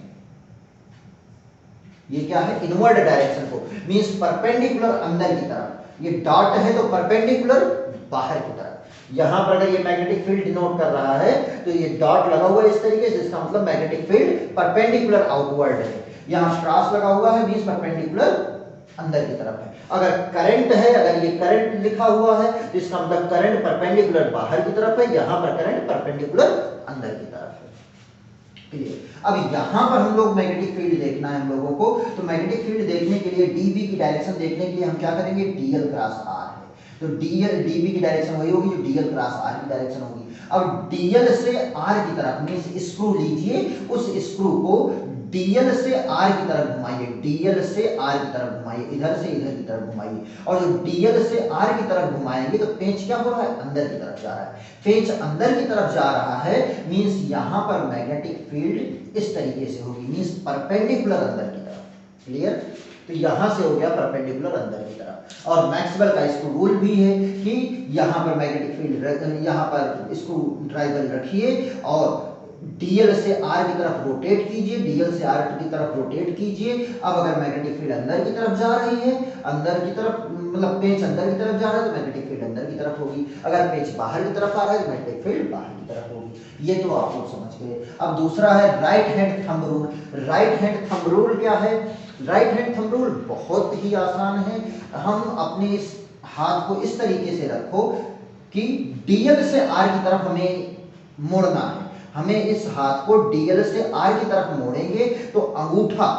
ये क्या है, इनवर्ड डायरेक्शन को मींस परपेंडिकुलर अंदर की तरफ, ये डॉट है तो परपेंडिकुलर बाहर की तरफ। यहां पर अगर ये मैग्नेटिक फील्ड डिनोट कर रहा है तो ये डॉट लगा हुआ है इस तरीके से, इसका मतलब मैग्नेटिक फील्ड परपेंडिकुलर आउटवर्ड है। यहां क्रॉस लगा हुआ है मींस परपेंडिकुलर अंदर की तरफ है। अगर करंट है, अगर ये करंट लिखा हुआ है तो इसका मतलब करंट परपेंडिकुलर बाहर की तरफ है, यहां पर करंट परपेंडिकुलर अंदर की तरफ है। क्लियर। अब यहां पर हम लोग मैग्नेटिक फील्ड देखना है हम लोगों को, तो मैग्नेटिक फील्ड देखने के लिए डीबी की डायरेक्शन देखने के लिए हम क्या करेंगे, डीएल क्रॉस आर है, तो डीएल डीबी की डायरेक्शन वही होगी जो डीएल क्रॉस आर की डायरेक्शन होगी। अब डीएल से आर की तरफ मींस स्क्रू लीजिए, उस स्क्रू को डीएल से आर की तरफ घुमाइए, डीएल से आर की तरफ घुमाइए, इधर से इधर की तरफ घुमाइए, और जो डीएल से आर की तरफ घुमाएंगे तो पेंच क्या हो रहा है, अंदर की तरफ जा रहा है। पेंच अंदर की तरफ जा रहा है मींस यहां पर मैग्नेटिक फील्ड इस तरीके से होगी, मींस परपेंडिकुलर अंदर की तरफ। क्लियर। तो यहां से हो गया परपेंडिकुलर अंदर की तरफ। और मैक्सवेल का इसको रूल भी है कि यहां पर मैग्नेटिक फील्ड, यहां पर स्क्रू ड्राइवर रखिए और डीएल से आर की तरफ रोटेट कीजिए, डीएल से आर की तरफ रोटेट कीजिए। अब अगर मैग्नेटिक फील्ड अंदर की तरफ जा रही है, अंदर की तरफ मतलब पेंच अंदर की तरफ जा रहा है तो मैग्नेटिक फील्ड अंदर की तरफ होगी, अगर पेंच बाहर की तरफ आ रहा है तो मैग्नेटिक फील्ड बाहर की तरफ होगी। ये तो आप लोग समझ गए। अब दूसरा है right hand thumb rule. Right hand thumb rule क्या है, राइट हैंड थंब रूल बहुत ही आसान है। हम अपने इस हाथ को इस तरीके से रखो कि डीएल से आर की तरफ हमें मोड़ना है, हमें इस हाथ को डीएल से आर की तरफ मोड़ेंगे तो अंगूठा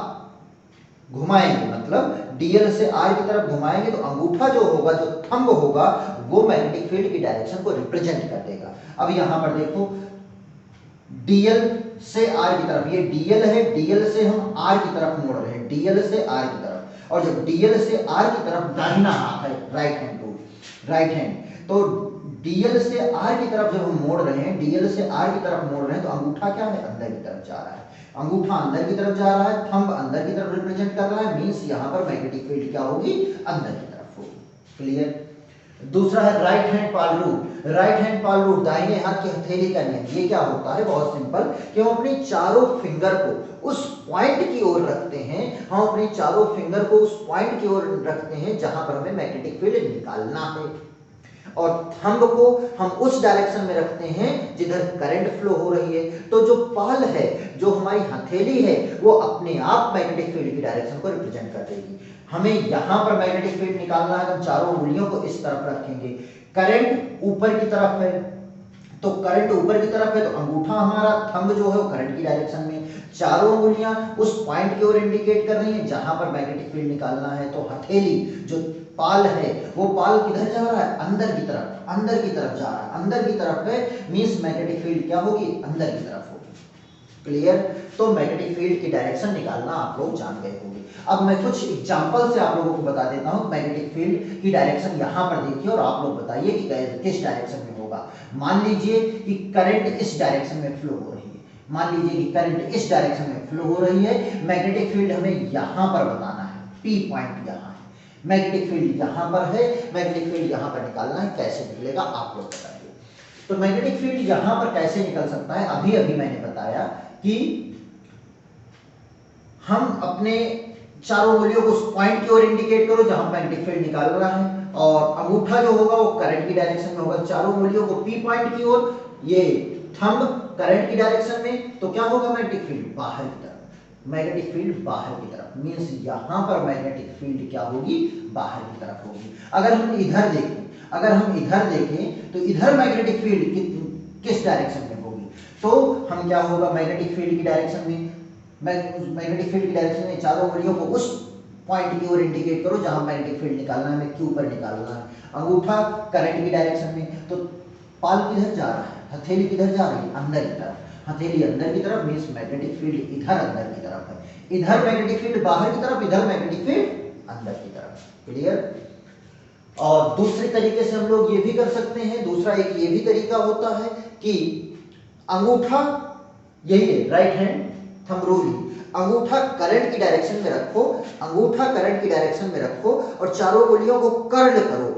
घुमाएंगे, मतलब डीएल से आर की तरफ घुमाएंगे तो अंगूठा जो होगा, जो थंब होगा, वो मैग्नेटिक फील्ड की डायरेक्शन को रिप्रेजेंट कर देगा। अब यहां पर देखो डीएल से आर की तरफ, ये डीएल है, डीएल से हम आर की तरफ मोड़ रहे हैं, डीएल से आर की तरफ, और जब डीएल से आर की तरफ दाहिना हाथ है, right hand rule, right hand, तो डीएल से आर की तरफ जब हम मोड़ रहे हैं, डीएल से आर की तरफ मोड़ रहे हैं तो अंगूठा क्या है, अंदर की तरफ जा रहा है, अंगूठा अंदर की तरफ जा रहा है, थंब अंदर की तरफ रिप्रेजेंट कर रहा है, मींस यहां पर मैग्नेटिक फील्ड क्या होगी, अंदर की तरफ होगी। क्लियर। दूसरा है राइट हैंड पाल रूल। राइट हैंड पाल रूल, दाहिने हाथ की हथेली का नियम। ये क्या होता है, बहुत सिंपल, कि हम अपने चारों फिंगर को उस पॉइंट की ओर रखते हैं, हम अपने चारों फिंगर को उस पॉइंट की ओर रखते हैं जहां पर हमें मैग्नेटिक फील्ड निकालना है, और थंब को हम उस डायरेक्शन में रखते हैं जिधर करंट फ्लो हो रही है। तो जो पाल है, जो हमारी हथेली है, वो अपने आप मैग्नेटिक फील्ड की डायरेक्शन को रिप्रेजेंट कर देगी। हमें यहां पर मैग्नेटिक फील्ड निकालना है तो चारों उंगलियों को इस तरफ रखेंगे, करंट ऊपर की तरफ है तो करंट ऊपर की तरफ है तो अंगूठा हमारा, थंब जो है वो करंट की डायरेक्शन में, चारों उंगलियां उस पॉइंट की ओर इंडिकेट कर रही हैं जहां पर मैग्नेटिक फील्ड निकालना है। तो हथेली जो पाल है वो पाल किधर जा रहा है, अंदर की तरफ, अंदर की तरफ जा रहा है, अंदर की तरफ है, मींस मैग्नेटिक फील्ड क्या होगी, अंदर की तरफ होगी। क्लियर। तो मैग्नेटिक फील्ड की डायरेक्शन निकालना आप लोग जान गए होंगे। अब मैं कुछ एग्जांपल से आप लोगों को बता देता हूं मैग्नेटिक फील्ड की डायरेक्शन यहां पर देखिए और आप लोग बताइए कि किस डायरेक्शन में होगा। मान लीजिए कि करंट इस डायरेक्शन में फ्लो हो रही है, मान लीजिए कि करंट इस डायरेक्शन में फ्लो हो रही है, मैग्नेटिक फील्ड हमें यहां पर बताना है, पी पॉइंट यहां है, मैग्नेटिक फील्ड यहां पर है, मैग्नेटिक फील्ड यहां पर निकालना है, कैसे निकलेगा आप लोग बताइए। तो मैग्नेटिक फील्ड यहां पर कैसे निकल सकता है, अभी अभी मैंने बताया कि हम अपने चारों उंगलियों को उस पॉइंट की ओर इंडिकेट करो जहां मैग्नेटिक फील्ड निकाल रहा है, और अंगूठा जो होगा वो करंट की डायरेक्शन में होगा, चारों उंगलियों को पी पॉइंट की ओर, ये थंब करंट की डायरेक्शन में, तो क्या होगा, मैग्नेटिक फील्ड बाहर की तरफ। मैग्नेटिक फील्ड बाहर की तरफ, मींस यहां पर मैग्नेटिक फील्ड क्या होगी, बाहर की तरफ होगी। अगर हम इधर देखें तो इधर मैग्नेटिक फील्ड किस डायरेक्शन में होगी, तो हम क्या होगा, मैग्नेटिक फील्ड की डायरेक्शन में, मैग्नेटिक फील्ड की डायरेक्शन में चारों उंगलियों को उस पॉइंट की ओर इंडिकेट करो जहां मैग्नेटिक फील्ड निकालना है, हमें क्यू पर निकालना है। अंगूठा करंट की डायरेक्शन में, तो पाल किधर जा रहा है, हथेली किधर जा रही है, अंदर की तरफ, हथेली अंदर की तरफ, मींस मैग्नेटिक फील्ड इधर अंदर की तरफ है। इधर मैग्नेटिक फील्ड बाहर की तरफ, इधर मैग्नेटिक फील्ड अंदर की तरफ। क्लियर। और दूसरे तरीके से हम लोग ये भी कर सकते हैं, दूसरा एक ये भी तरीका होता है कि अंगूठा, यही है राइट हैंड थंब रूल, अंगूठा करंट की डायरेक्शन में रखो, अंगूठा करंट की डायरेक्शन में रखो और चारों उंगलियों को कर्ल करो।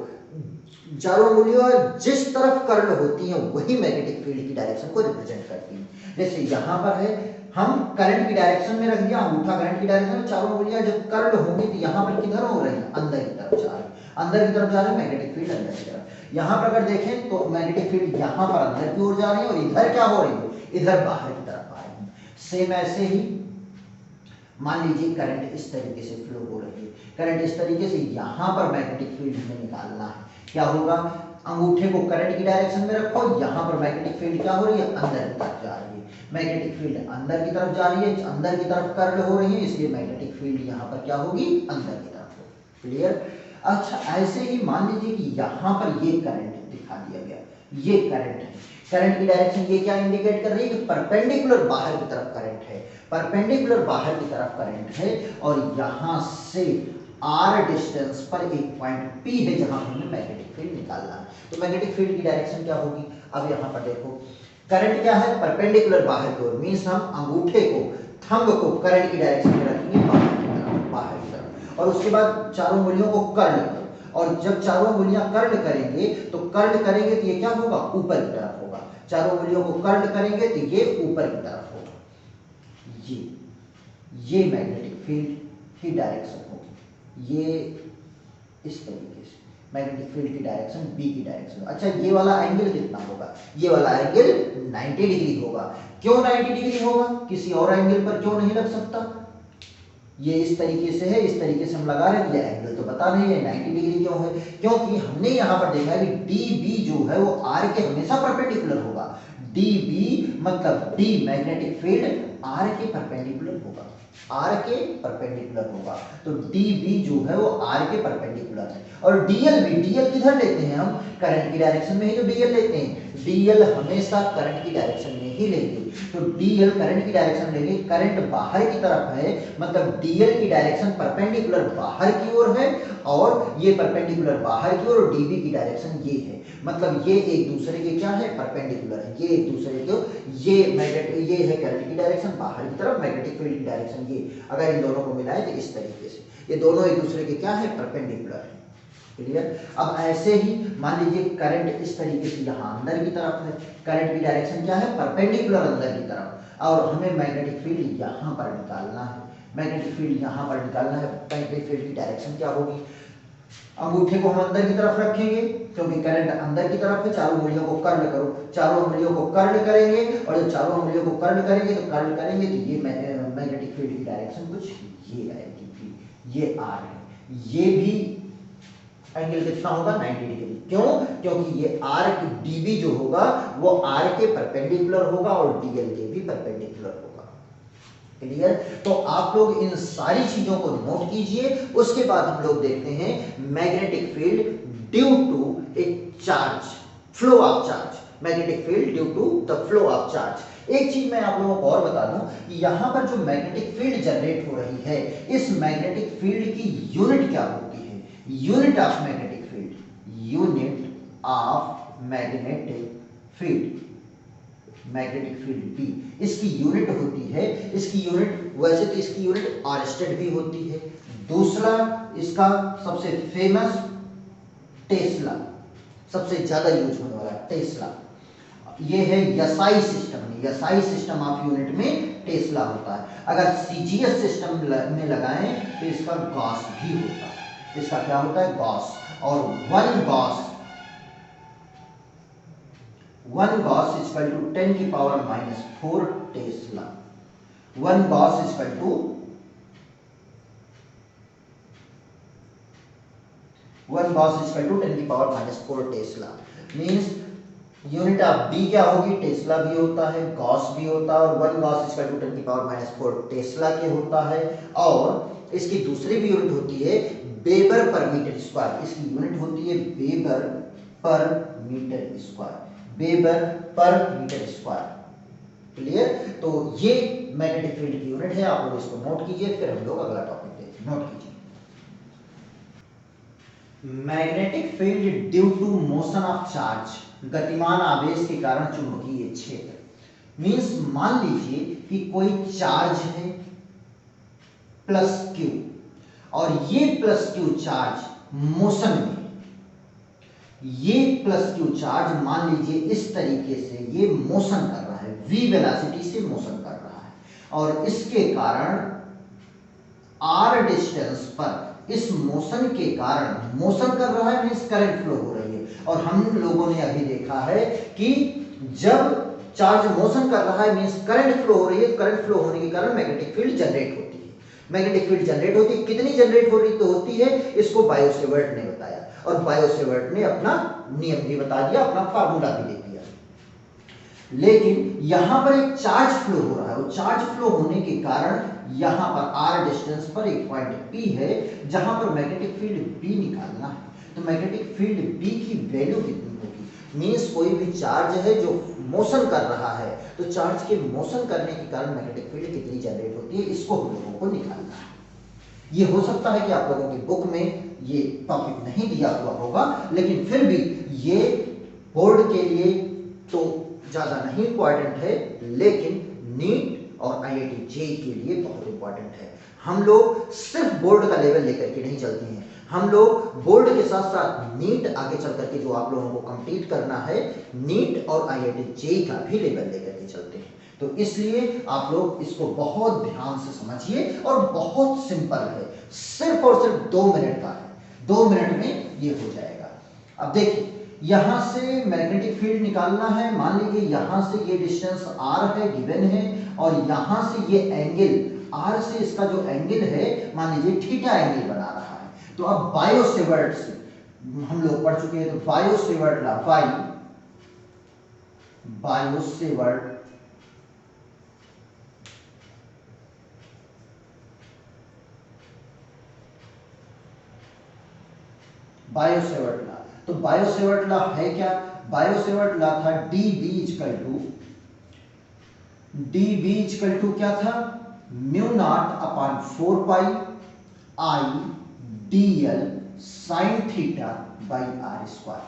चारों उंगलियां जिस तरफ कर्ल होती हैं वही मैग्नेटिक फील्ड की डायरेक्शन को रिप्रेजेंट करती हैं। जैसे यहां पर है, हम करंट की डायरेक्शन में रख दिया, अंगूठा करंट की डायरेक्शन में, चारों उंगलियां जब कर्ल होंगी तो यहां पर किधर हो रही है, अंदर की तरफ जा रही है, अंदर की तरफ जा रही है मैग्नेटिक फील्ड अंदर की तरफ। यहां पर अगर देखें तो मैग्नेटिक फील्ड यहां पर अंदर की ओर जा रही है और इधर क्या हो रही है, इधर बाहर की तरफ आ रही है। सेम ऐसे ही मान लीजिए करंट इस तरीके से फ्लो हो रही है, करंट इस तरीके से, यहां पर मैग्नेटिक फील्ड हमें निकालना है, क्या होगा, अंगूठे को करंट की डायरेक्शन में रखो, यहां पर मैग्नेटिक फील्ड क्या हो रही है, अंदर की तरफ जा रही है, मैग्नेटिक फील्ड अंदर की तरफ जा रही है, अंदर की तरफ कर्ल हो रही है, इसलिए मैग्नेटिक फील्ड यहां पर क्या होगी, अंदर की तरफ होगी। क्लियर। अच्छा, ऐसे ही मान लीजिए कि यहां पर ये करंट दिखा दिया गया, ये करंट है, करंट की डायरेक्शन ये क्या इंडिकेट कर रही है कि परपेंडिकुलर बाहर की तरफ करंट है, परपेंडिकुलर बाहर की तरफ करंट है, और यहां से r डिस्टेंस पर एक पॉइंट P है जहां हमें मैग्नेटिक फील्ड निकालना है। तो मैग्नेटिक फील्ड की डायरेक्शन क्या होगी, अब यहां पर देखो, करंट क्या है, परपेंडिकुलर बाहर की ओर, मींस हम अंगूठे को, थंब को करंट की डायरेक्शन में रखेंगे बाहर की तरफ, बाहर की तरफ, और उसके बाद चारों उंगलियों को कर्ल करो, और जब चारों उंगलियां कर्ल करेंगे तो कर्ल करेंगे तो ये क्या होगा, ऊपर की तरफ होगा, चारों उंगलियों को कर्ल करेंगे तो ये ऊपर की तरफ होगा। ये मैग्नेटिक फील्ड की डायरेक्शन होगी, ये इस तरीके से मैग्नेटिक फील्ड की डायरेक्शन बी की डायरेक्शन। अच्छा, ये वाला एंगल कितना होगा, ये वाला एंगल 90 डिग्री होगा। क्यों 90 डिग्री होगा, किसी और एंगल पर क्यों नहीं लग सकता, ये इस तरीके से है, इस तरीके से हम लगा रहे हैं, ये एंगल तो पता नहीं है 90 डिग्री क्यों है, क्योंकि हमने यहाँ पर देखा है कि डी बी जो है वो आर के हमेशा परपेंडिकुलर होगा। डी बी मतलब डी मैग्नेटिक फील्ड आर के परपेंडिकुलर होगा, आर के परपेंडिकुलर होगा, तो डी बी जो है वो आर के परपेंडिकुलर है। और डीएल भी, डीएल किधर लेते हैं हम, करंट की डायरेक्शन में ही तो डीएल लेते हैं, डीएल हमेशा करंट की डायरेक्शन में ही लेंगे, तो डीएल करंट की डायरेक्शन लेंगे, करंट बाहर की तरफ है, मतलब डीएल की डायरेक्शन परपेंडिकुलर बाहर की ओर है, और ये परपेंडिकुलर बाहर की ओर, और डीबी की डायरेक्शन ये है, मतलब ये एक दूसरे के क्या है, परपेंडिकुलर है, ये एक दूसरे के, ये मैग्नेटिक, ये है करंट की डायरेक्शन बाहर की तरफ, मैग्नेटिक फील्ड की डायरेक्शन ये, अगर इन दोनों को मिलाए तो इस तरीके से ये दोनों एक दूसरे के क्या है, परपेंडिकुलर है। क्लियर। अब ऐसे ही मान लीजिए करंट इस तरीके से यहाँ अंदर की तरफ है, करंट की डायरेक्शन क्या है, परपेंडिकुलर अंदर की तरफ, और हमें मैग्नेटिक फील्ड यहाँ पर निकालना है, मैग्नेटिक फील्ड यहाँ पर निकालना है, मैग्नेटिक फील्ड की डायरेक्शन क्या होगी, अंगूठे को हम अंदर की तरफ रखेंगे क्योंकि करंट अंदर की तरफ है, चारों उंगलियों को कर्ल करो, चारों उंगलियों को कर्ल करेंगे, और जब चारों उंगलियों को कर्ल करेंगे तो ये मैग्नेटिक फील्ड की डायरेक्शन कुछ ये आएगी, ये आर है, ये भी एंगल कितना होगा, 90 डिग्री। क्यों, क्योंकि ये आर डीबी जो होगा वो आर के परपेंडिकुलर होगा और डीएल के भी परपेंडिकुलर होगा। क्लियर। तो आप लोग इन सारी चीजों को नोट कीजिए, उसके बाद हम लोग देखते हैं magnetic field due to a charge, flow of charge, magnetic field due to the flow of charge. एक चीज मैं आप लोगों को और बता दूं कि यहां पर जो मैग्नेटिक फील्ड जनरेट हो रही है, इस मैग्नेटिक फील्ड की यूनिट क्या होती है, unit of magnetic field, unit of magnetic field, magnetic field B, इसकी यूनिट होती है, इसकी यूनिट, वैसे तो इसकी यूनिट आर्स्टेड भी होती है, दूसरा इसका सबसे फेमस टेस्ला, सबसे ज्यादा यूज होने वाला टेस्ला, ये है यसाई सिस्टम में, यसाई सिस्टम ऑफ यूनिट में टेस्ला होता है। अगर सीजीएस सिस्टम में लगाएं तो इसका गॉस भी होता है, इसका क्या होता है, गॉस, और one gauss equal to 10⁻⁴ tesla, 1 gauss is equal to 1 gauss is equal to 10 की power -4 tesla. Means unit of B क्या होगी, टेस्ला भी होता है, गॉस भी होता है, और 1 गॉस इज इक्वल टू 10 की पावर -4 टेस्ला के होता है। और इसकी दूसरी भी यूनिट होती है वेबर पर मीटर स्क्वायर। इसकी यूनिट होती है weber per metre square, weber per metre square. Clear? तो ये मैग्नेटिक फील्ड की यूनिट है, आप लोग इसको नोट कीजिए, फिर हम लोग अगला टॉपिक देखें। नोट कीजिए, magnetic field due to motion of charge, गतिमान आवेश के कारण चुंबकीय क्षेत्र। मींस मान लीजिए कि कोई चार्ज है प्लस क्यू, और ये प्लस क्यू चार्ज मोशन में, ये प्लस क्यू चार्ज मान लीजिए इस तरीके से ये मोशन कर रहा है, v वेलोसिटी से मोशन कर रहा है, और इसके कारण r डिस्टेंस पर इस मोशन के कारण, मोशन कर रहा है मींस करंट फ्लो हो रही है। और हम लोगों ने अभी देखा है कि जब चार्ज मोशन कर रहा है मींस करंट फ्लो हो रही है, करंट फ्लो होने के कारण मैग्नेटिक फील्ड जनरेट होती है। मैग्नेटिक फील्ड जनरेट होती है, कितनी जनरेट हो रही तो होती है, इसको बायो-सेवर्ट ने बताया, और बायो-सेवर्ट ने अपना नियम भी बता दिया, अपना फार्मूला भी दे दिया। लेकिन यहां पर एक चार्ज फ्लो हो रहा है, और चार्ज फ्लो होने के कारण यहां पर r डिस्टेंस पर एक पॉइंट P है जहां पर मैग्नेटिक फील्ड B निकालना है। तो मैग्नेटिक फील्ड B की वैल्यू कितनी होगी, मींस कोई भी चार्ज है जो मोशन कर रहा है, तो चार्ज के मोशन करने के कारण मैग्नेटिक फील्ड कितनी जनरेट होती है, इसको हम लोगों को निकालना है। ये हो सकता है कि आप लोगों की बुक में ये टॉपिक नहीं दिया हुआ होगा, लेकिन फिर भी ये बोर्ड के लिए तो ज्यादा नहीं इंपॉर्टेंट है, लेकिन नीट और IIT जेईई के लिए बहुत इंपॉर्टेंट है। हम लोग सिर्फ बोर्ड का लेवल लेकर के नहीं चलते हैं, हम लोग बोर्ड के साथ साथ नीट आगे चल करके जो आप लोगों को कंप्लीट करना है, नीट और IIT जेईई का भी लेवल लेकर के चलते हैं। तो इसलिए आप लोग इसको बहुत ध्यान से समझिए, और बहुत सिंपल है, सिर्फ और सिर्फ 2 मिनट का है, 2 मिनट में ये हो जाएगा। अब देखिए, यहां से मैग्नेटिक फील्ड निकालना है, मान लीजिए यहां से ये डिस्टेंस r है, गिवन है, और यहां से ये एंगल r से इसका जो एंगल है मान लीजिए थीटा एंगल बना रहा है। तो अब बायो-सेवर्ट से हम लोग पढ़ चुके हैं, तो Biot-Savart law, Biot-Savart Biot-Savart law, तो बायो-सेवर्ट लॉ है क्या, बायो-सेवर्ट लॉ था dB इक्वल टू क्या था, mu naught upon 4 pi I dl sine theta by r square.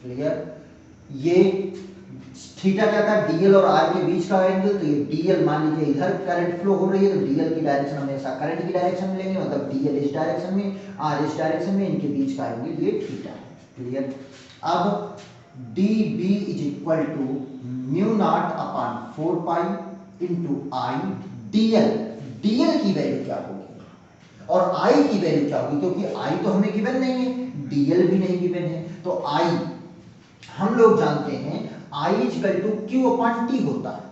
Clear? ये थीटा क्या था, dl और r के बीच का एंगल, तो ये dl मान लीजिए इधर करंट फ्लो हो रही है, तो dl की डायरेक्शन हमेशा करंट की डायरेक्शन में लेंगे, मतलब dl इस डायरेक्शन में, r इस डायरेक्शन में, इनके बीच का एंगल ये थीटा है। क्लियर? अब dB is equal to mu naught upon 4 pi into I dl, dl की वैल्यू क्या होगी और I की वैल्यू क्या होगी, क्योंकि I तो हमें गिवन नहीं है, dl भी नहीं गिवन है, तो I हम लोग जानते हैं I equal to Q upon T होता है,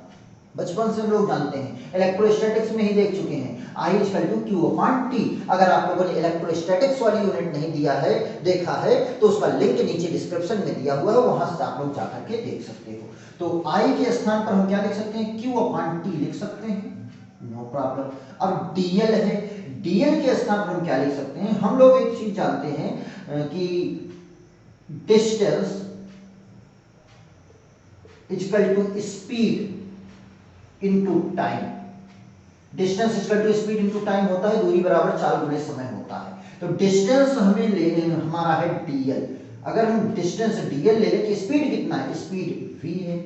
बचपन से हम लोग जानते हैं, इलेक्ट्रोस्टैटिक्स में ही देख चुके हैं, I equal to Q upon T। अगर आप लोगों ने इलेक्ट्रोस्टैटिक्स वाली यूनिट नहीं दिया है, देखा है, तो उसका लिंक नीचे डिस्क्रिप्शन में दिया हुआ है, वहां से आप लोग जाकर के देख सकते हो। तो I के स्थान पर हम क्या लिख सकते हैं, Q अपॉन T लिख सकते हैं, नो प्रॉब्लम। अब dl है, dl के स्थान पर हम क्या लिख सकते हैं, हम लोग एक चीज जानते हैं कि distance equal to speed into time, distance equal to speed into time होता है, दूरी बराबर चाल गुणे समय होता है। तो डिस्टेंस हमें लेने में हमारा है dl, अगर हम डिस्टेंस dl ले लें, स्पीड कितना है, स्पीड v है,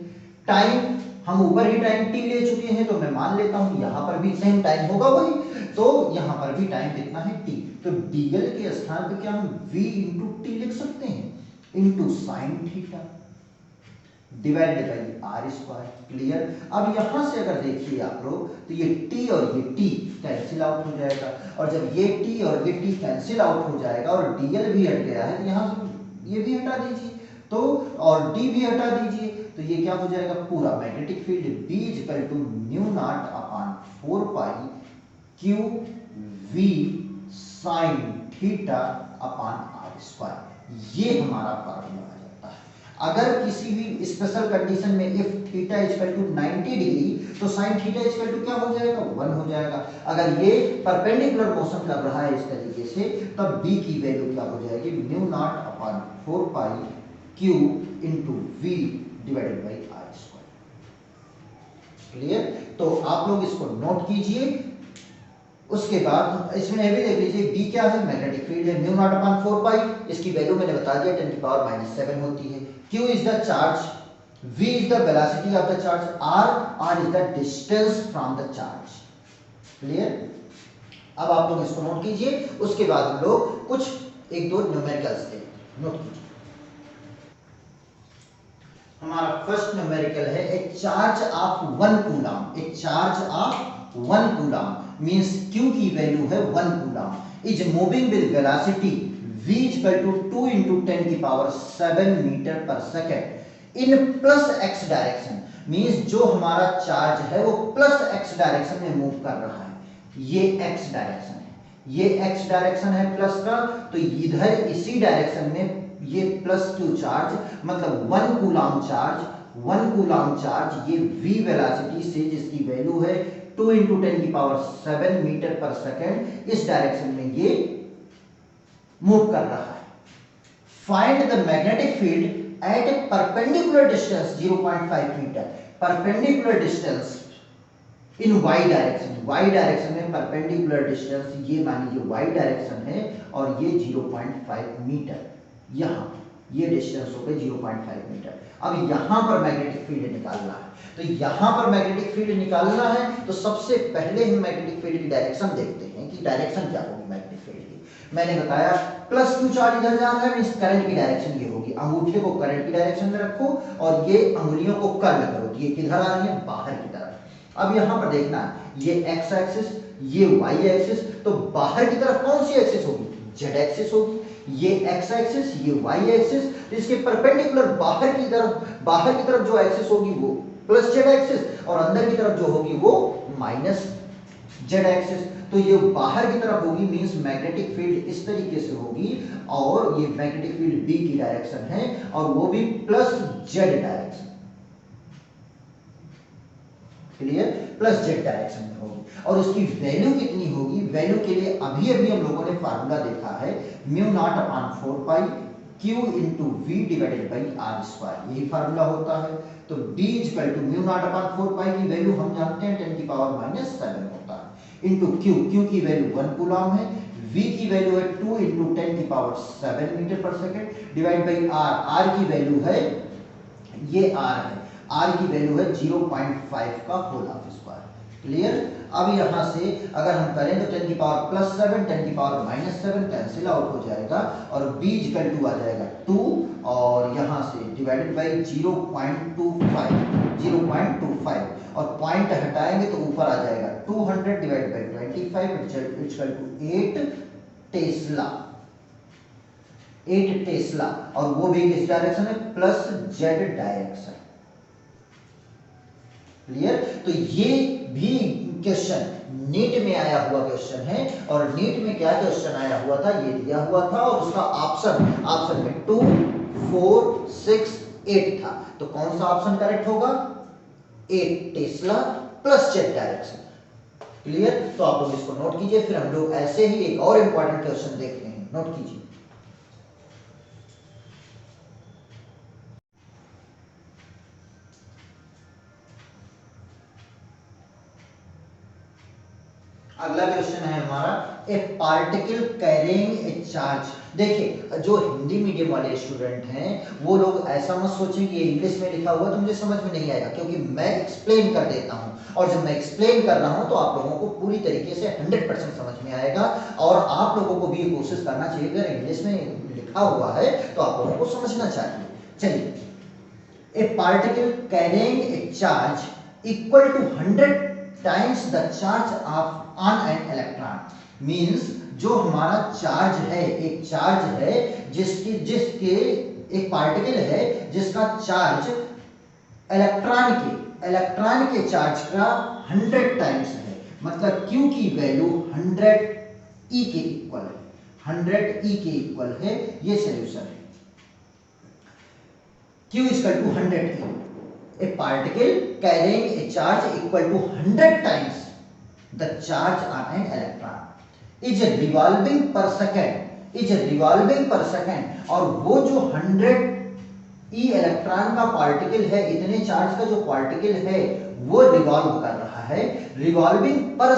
टाइम हम ऊपर ही टाइम t ले चुके हैं, तो मैं मान लेता हूं यहां पर भी सेम टाइम होगा वही, तो यहां पर भी टाइम कितना है t, तो dl के स्थान पे क्या हम v इंटू टी लिख सकते हैं, into sine theta divided by r square. Clear? अब यहां से अगर देखिए आप लोग, तो ये t और ये t कैंसिल आउट हो जाएगा, और जब ये t और ये t कैंसिल आउट हो जाएगा और dl भी हट गया है, तो यहां से ये भी हटा दीजिए, तो और d भी हटा दीजिए, तो ये क्या हो जाएगा, पूरा magnetic field B equal to mu naught upon 4 pi q v sine theta upon r square. ये हमारा फार्मूला आ जाता है। अगर किसी भी स्पेशल कंडीशन में if theta equal to 90 degree तो साइन थीटा इक्वल टू क्या हो जाएगा, 1 हो जाएगा। अगर ये परपेंडिकुलर मोशन कर रहा है इस तरीके से, तब b की वैल्यू क्या हो जाएगी, mu naught upon 4 pi q into v divided by r square. Clear? तो आप लोग इसको नोट कीजिए। उसके बाद इसमें ये भी देख लीजिए, b क्या है, मैग्नेटिक फील्ड है, म्यू नॉट अपॉन 4 पाई, इसकी वैल्यू मैंने बता दिया 10 की पावर -7 होती है। q is the charge, v is the velocity of the charge, r is the distance from the charge. Clear? अब आप लोग इसको नोट कीजिए। उसके बाद हम लोग कुछ एक दो न्यूमेरिकल्स देखें, नोट कीजिए। हमारा फर्स्ट न्यूमेरिकल है a charge of 1 coulomb. A charge of 1 coulomb means q की वैल्यू है 1 coulomb is moving with velocity v equal to 2 into 10 की power 7 metre per second in plus x direction. Means जो हमारा चार्ज है वो प्लस x डायरेक्शन में मूव कर रहा है। ये x डायरेक्शन है, ये x डायरेक्शन है प्लस का, तो इधर इसी डायरेक्शन में ये प्लस q चार्ज, मतलब 1 कूलम चार्ज, 1 कूलम चार्ज ये v वेलोसिटी से जिसकी वैल्यू है 2 into 10 की पावर 7 मीटर पर सेकेंड, इस डायरेक्शन में ये मूव कर रहा है। Find the magnetic field at a perpendicular distance 0.5 metre. Perpendicular distance in y direction, y direction में परपेंडिकुलर डिस्टेंस, ये मान लीजिए y डायरेक्शन है और ये 0.5 मीटर, यहाँ ये डिस्टेंस हो गई 0.5 मीटर। अब यहाँ पर मैग्नेटिक फील्ड निकालना है, तो यहाँ पर मैग्नेटिक फील्ड निकालना है तो सबसे पहले हम मैग्नेटिक फील्ड की डायरेक्शन देखते हैं कि डायरेक्शन क्या होगी मैग्नेटिक फील्ड की। मैंने बताया प्लस q चार्ज इधर जा रहा है, मींस करंट की डायरेक्शन ये होगी। अंगूठे को करंट की डायरेक्शन में रखो और ये अंगुलियों को कर्ल करो, तो ये किधर आ रही है, बाहर की तरफ। अब यहाँ पर देखना है ये x एक्सिस, ये y एक्सिस, तो बाहर की तरफ कौन सी एक्सिस होगी, z एक्सिस होगी। ये x एक्सिस, ये y एक्सिस, तो इसके परपेंडिकुलर बाहर की तरफ जो एक्सिस होगी वो प्लस z एक्सिस और अंदर की तरफ जो होगी वो माइनस z एक्सिस। तो ये बाहर की तरफ होगी, मींस मैग्नेटिक फील्ड इस तरीके से होगी और ये मैग्नेटिक फील्ड b की डायरेक्शन है और वो भी plus z direction. Clear? Plus z direction में होगी और उसकी वैल्यू कितनी होगी, वैल्यू के लिए अभी हम लोगों ने फार्मूला देखा है, mu naught upon 4 pi q into v divided by r square, यही फार्मूला होता है। तो d equal to mu naught upon 4 pi की वैल्यू हम जानते हैं 10 की पावर -7 होता है, इंटू q की वैल्यू 1 कूलम है, v की वैल्यू है 2 इंटू 10 की power 7 metre per second divide by r की वैल्यू है, ये r है, r की वैल्यू है 0.5 का होल ऑफ स्क्वायर। क्लियर? अब यहां से अगर हम करें तो 10 की पावर +7, 10 की पावर -7 कैंसिल आउट हो जाएगा और b इक्वल टू आ जाएगा 2 और यहां से डिवाइडेड बाई 0.25 और पॉइंट हटाएंगे तो ऊपर आ जाएगा 200 divided by 25 equal to 8 tesla और वो भी किस डायरेक्शन है, प्लस z डायरेक्शन। क्लियर? तो ये भी क्वेश्चन नीट में आया हुआ क्वेश्चन है और नीट में क्या क्वेश्चन आया हुआ था, ये दिया हुआ था और उसका ऑप्शन में 2, 4, 6, 8 था। तो कौन सा ऑप्शन करेक्ट होगा, 8 Tesla plus z direction. Clear? तो आप लोग इसको नोट कीजिए, फिर हम लोग ऐसे ही एक और इंपॉर्टेंट क्वेश्चन देखते हैं, नोट कीजिए। अगला क्वेश्चन है हमारा ए पार्टिकल कैरिंग ए चार्ज। देखिए जो हिंदी मीडियम वाले स्टूडेंट हैं वो लोग ऐसा मत सोचें कि ये इंग्लिश में लिखा हुआ तो मुझे समझ में नहीं आएगा, क्योंकि मैं एक्सप्लेन कर देता हूं और जब मैं एक्सप्लेन कर रहा हूं तो आप लोगों को पूरी तरीके से 100% समझ में आएगा और आप लोगों को भी ये कोशिश करना चाहिए, अगर इंग्लिश में लिखा हुआ है तो आप लोगों को समझना चाहिए। चलिए, a particle carrying a charge equal to 100 times the charge of on an electron. Means जो हमारा चार्ज है, एक चार्ज है जिसके एक पार्टिकल है जिसका चार्ज इलेक्ट्रॉन के चार्ज का 100 टाइम्स है, मतलब Q की वैल्यू 100 E के इक्वल है, 100 E के इक्वल है, ये सॉल्यूशन है। Q is equal to 100 E. A particle carrying a charge equal to 100 times the charge on an electron is revolving per second, और वो जो 100 E इलेक्ट्रॉन का पार्टिकल है, इतने चार्ज का जो पार्टिकल है वो रिवॉल्व कर रहा है, रिवॉल्विंग पर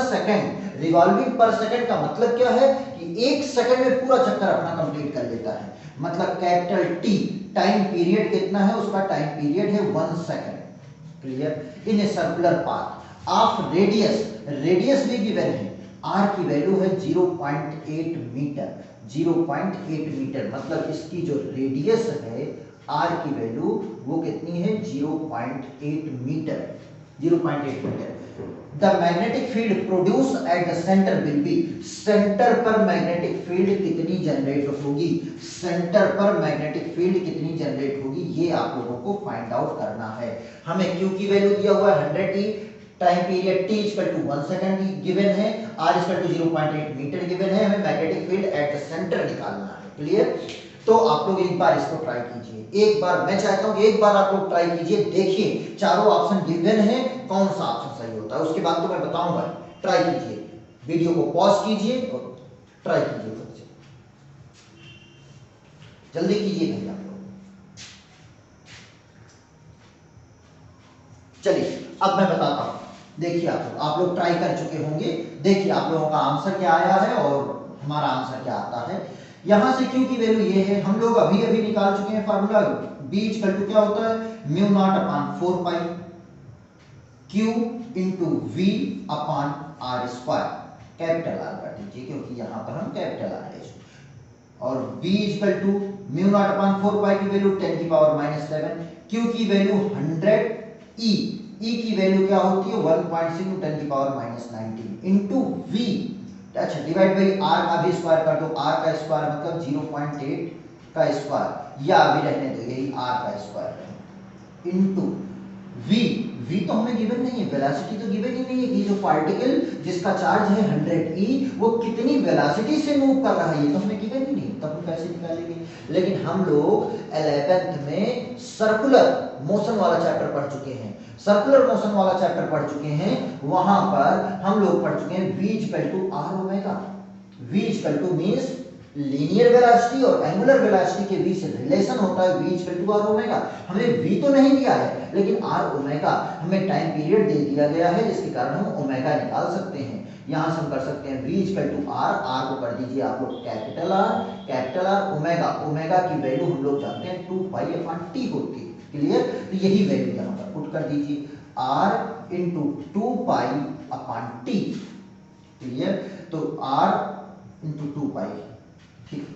सेकंड का मतलब क्या है कि एक सेकंड में पूरा चक्कर अपना कंप्लीट कर लेता है, मतलब कैपिटल टी टाइम पीरियड कितना है, उसका टाइम पीरियड है 1 second. Clear? In a circular path of radius भी गिवन है, आर की वैल्यू है 0.8 मीटर, 0.8 मीटर, मतलब इसकी जो रेडियस है आर की वैल्यू वो कितनी है 0.8 metre, 0.8 metre. The magnetic field produce at the centre will be, centre पर मैग्नेटिक फील्ड कितनी जनरेट होगी, सेंटर पर मैग्नेटिक फील्ड कितनी जनरेट होगी, ये आप लोगों को फाइंड आउट करना है। हमें Q की वैल्यू दिया हुआ है 100 T, time period T equal to 1 second given है, R equal to 0.8 metre given है, हमें magnetic field at the centre निकालना है। क्लियर? तो आप लोग एक बार इसको ट्राई कीजिए, एक बार मैं चाहता हूं कि एक बार आप लोग ट्राई कीजिए, देखिए चारों ऑप्शन गिवन है कौन सा ऑप्शन सही होता है, उसके बाद तो मैं बताऊंगा। ट्राई कीजिए, वीडियो को पॉज कीजिए और ट्राई कीजिए खुद से, जल्दी कीजिए भैया आप लोग। चलिए अब मैं बताता हूं, देखिए आप लोग ट्राई कर चुके होंगे, देखिए आप लोगों का आंसर क्या आया है और हमारा आंसर क्या आता है। यहां से Q की वैल्यू ये है, हम लोग अभी अभी निकाल चुके हैं फार्मूला, B इक्वल टू क्या होता है mu naught upon 4 pi Q into V upon r square, capital r कर दीजिए क्योंकि यहां पर हम कैपिटल आर ले, और B equal to mu naught upon 4 pi की वैल्यू 10 की पावर -7, Q की वैल्यू 100 E की वैल्यू क्या होती है 1.6 10 की पावर -19 इंटू V, अच्छा डिवाइड बाई आर का भी स्क्वायर कर दो, आर का स्क्वायर मतलब 0.8 का स्क्वायर, या अभी रहने दो यही आर का स्क्वायर इंटू वी, वी तो हमें गिवन नहीं है, वेलोसिटी तो गिवन ही नहीं है कि जो पार्टिकल जिसका चार्ज है 100 E वो कितनी वेलोसिटी से मूव कर रहा है, ये तो हमें गिवन ही नहीं, तब हम कैसे निकालेंगे। लेकिन हम लोग 11th में सर्कुलर मोशन वाला चैप्टर पढ़ चुके हैं, सर्कुलर मोशन वाला चैप्टर पढ़ चुके हैं, वहां पर हम लोग पढ़ चुके हैं v equal to R omega, v equal to means linear velocity और एंगुलर वेलोसिटी के बीच रिलेशन होता है v equal to R omega. हमें v तो नहीं दिया है लेकिन आर ओमेगा हमें टाइम पीरियड दे दिया गया है, जिसके कारण हम ओमेगा निकाल सकते हैं। यहां से हम कर सकते हैं v equal to R, R को कर दीजिए आप लोग कैपिटल आर, ओमेगा, ओमेगा की वैल्यू हम लोग जानते हैं 2 पाई अपॉन टी होती है। क्लियर? तो यही वैल्यू यहां पर पुट कर दीजिए r into 2 pi upon T. Clear? तो r इंटू 2 पाई, ठीक,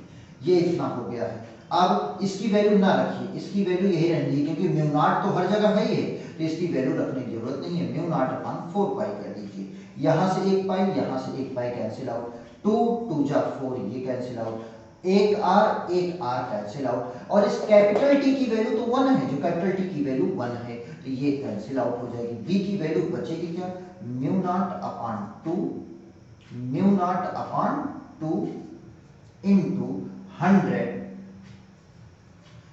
ये इतना हो गया है। अब इसकी वैल्यू ना रखिए, इसकी वैल्यू यही रहनी है क्योंकि म्यू नॉट तो हर जगह है ही है, तो इसकी वैल्यू रखने की जरूरत नहीं है, म्यू नॉट अपॉन 4 पाई कर दीजिए, यहां से 1 पाई, यहां से 1 पाई कैंसिल आउट, 2 2 जा 4 ये कैंसिल आउट, एक आर कैंसिल आउट, और इस कैपिटल टी की वैल्यू तो 1 है, जो कैपिटल टी की वैल्यू 1 है तो ये कैंसिल आउट हो जाएगी। बी की वैल्यू बचेगी क्या mu naught upon 2, mu naught upon 2 into 100,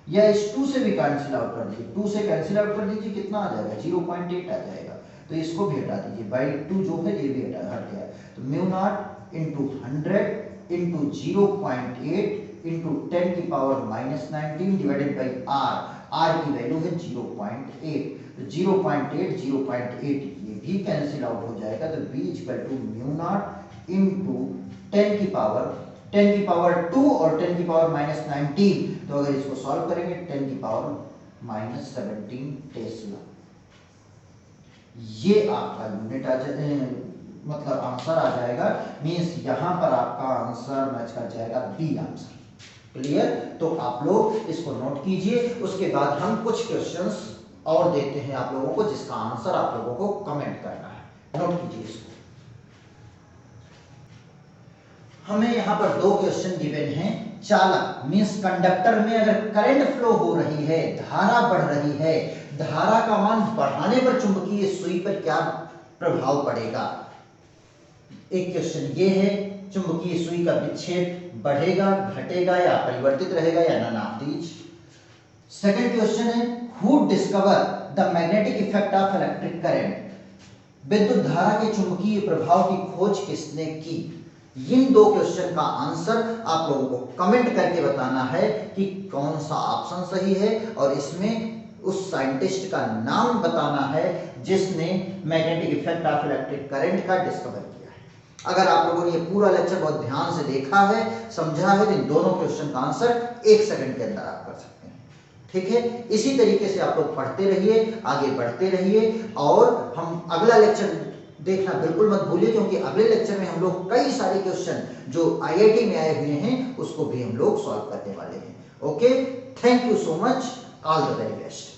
या इस 2 से भी कैंसिल आउट कर दीजिए, 2 से कैंसिल आउट कर दीजिए, कितना आ जाएगा 0.8 आ जाएगा, तो इसको भी हटा दीजिए, बाई 2 जो है ये भी हट गया, तो mu naught into 100 into 0.8 into 10 की power -19 divided by R, R की वैल्यू है 0.8, तो 0.8 ये भी कैंसिल आउट हो जाएगा, तो b equal to mu naught into 10 की पावर 2 और 10 की पावर -19, तो अगर इसको सॉल्व करेंगे 10 की पावर -17 टेस्ला, ये आपका यूनिट आ जाए, मतलब आंसर आ जाएगा, मींस यहां पर आपका आंसर मैच कर जाएगा बी आंसर। क्लियर? तो आप लोग इसको नोट कीजिए, उसके बाद हम कुछ क्वेश्चंस और देते हैं आप लोगों को जिसका आंसर आप लोगों को कमेंट करना है, नोट कीजिए इसको। हमें यहां पर 2 क्वेश्चन गिवन हैं, चालक मीन्स कंडक्टर में अगर करंट फ्लो हो रही है, धारा बढ़ रही है, धारा का मान बढ़ाने पर चुंबकीय सुई पर क्या प्रभाव पड़ेगा? एक क्वेश्चन ये है, चुंबकीय सुई का विक्षेप बढ़ेगा, घटेगा या परिवर्तित रहेगा या none of these. Second question है, who discover the magnetic effect of electric current? विद्युत धारा के चुंबकीय प्रभाव की खोज किसने की? इन दो क्वेश्चन का आंसर आप लोगों को कमेंट करके बताना है कि कौन सा ऑप्शन सही है, और इसमें उस साइंटिस्ट का नाम बताना है जिसने magnetic effect of electric current का डिस्कवर किया है। अगर आप लोगों ने ये पूरा लेक्चर बहुत ध्यान से देखा है, समझा है, तो इन दोनों क्वेश्चन का आंसर 1 सेकंड के अंदर आप कर सकते हैं। ठीक है, इसी तरीके से आप लोग पढ़ते रहिए, आगे बढ़ते रहिए, और हम अगला लेक्चर देखना बिल्कुल मत भूलिए, क्योंकि अगले लेक्चर में हम लोग कई सारे क्वेश्चन जो आईआईटी में आए हुए हैं उसको भी हम लोग सॉल्व करने वाले हैं। Okay, thank you so much, all the very best.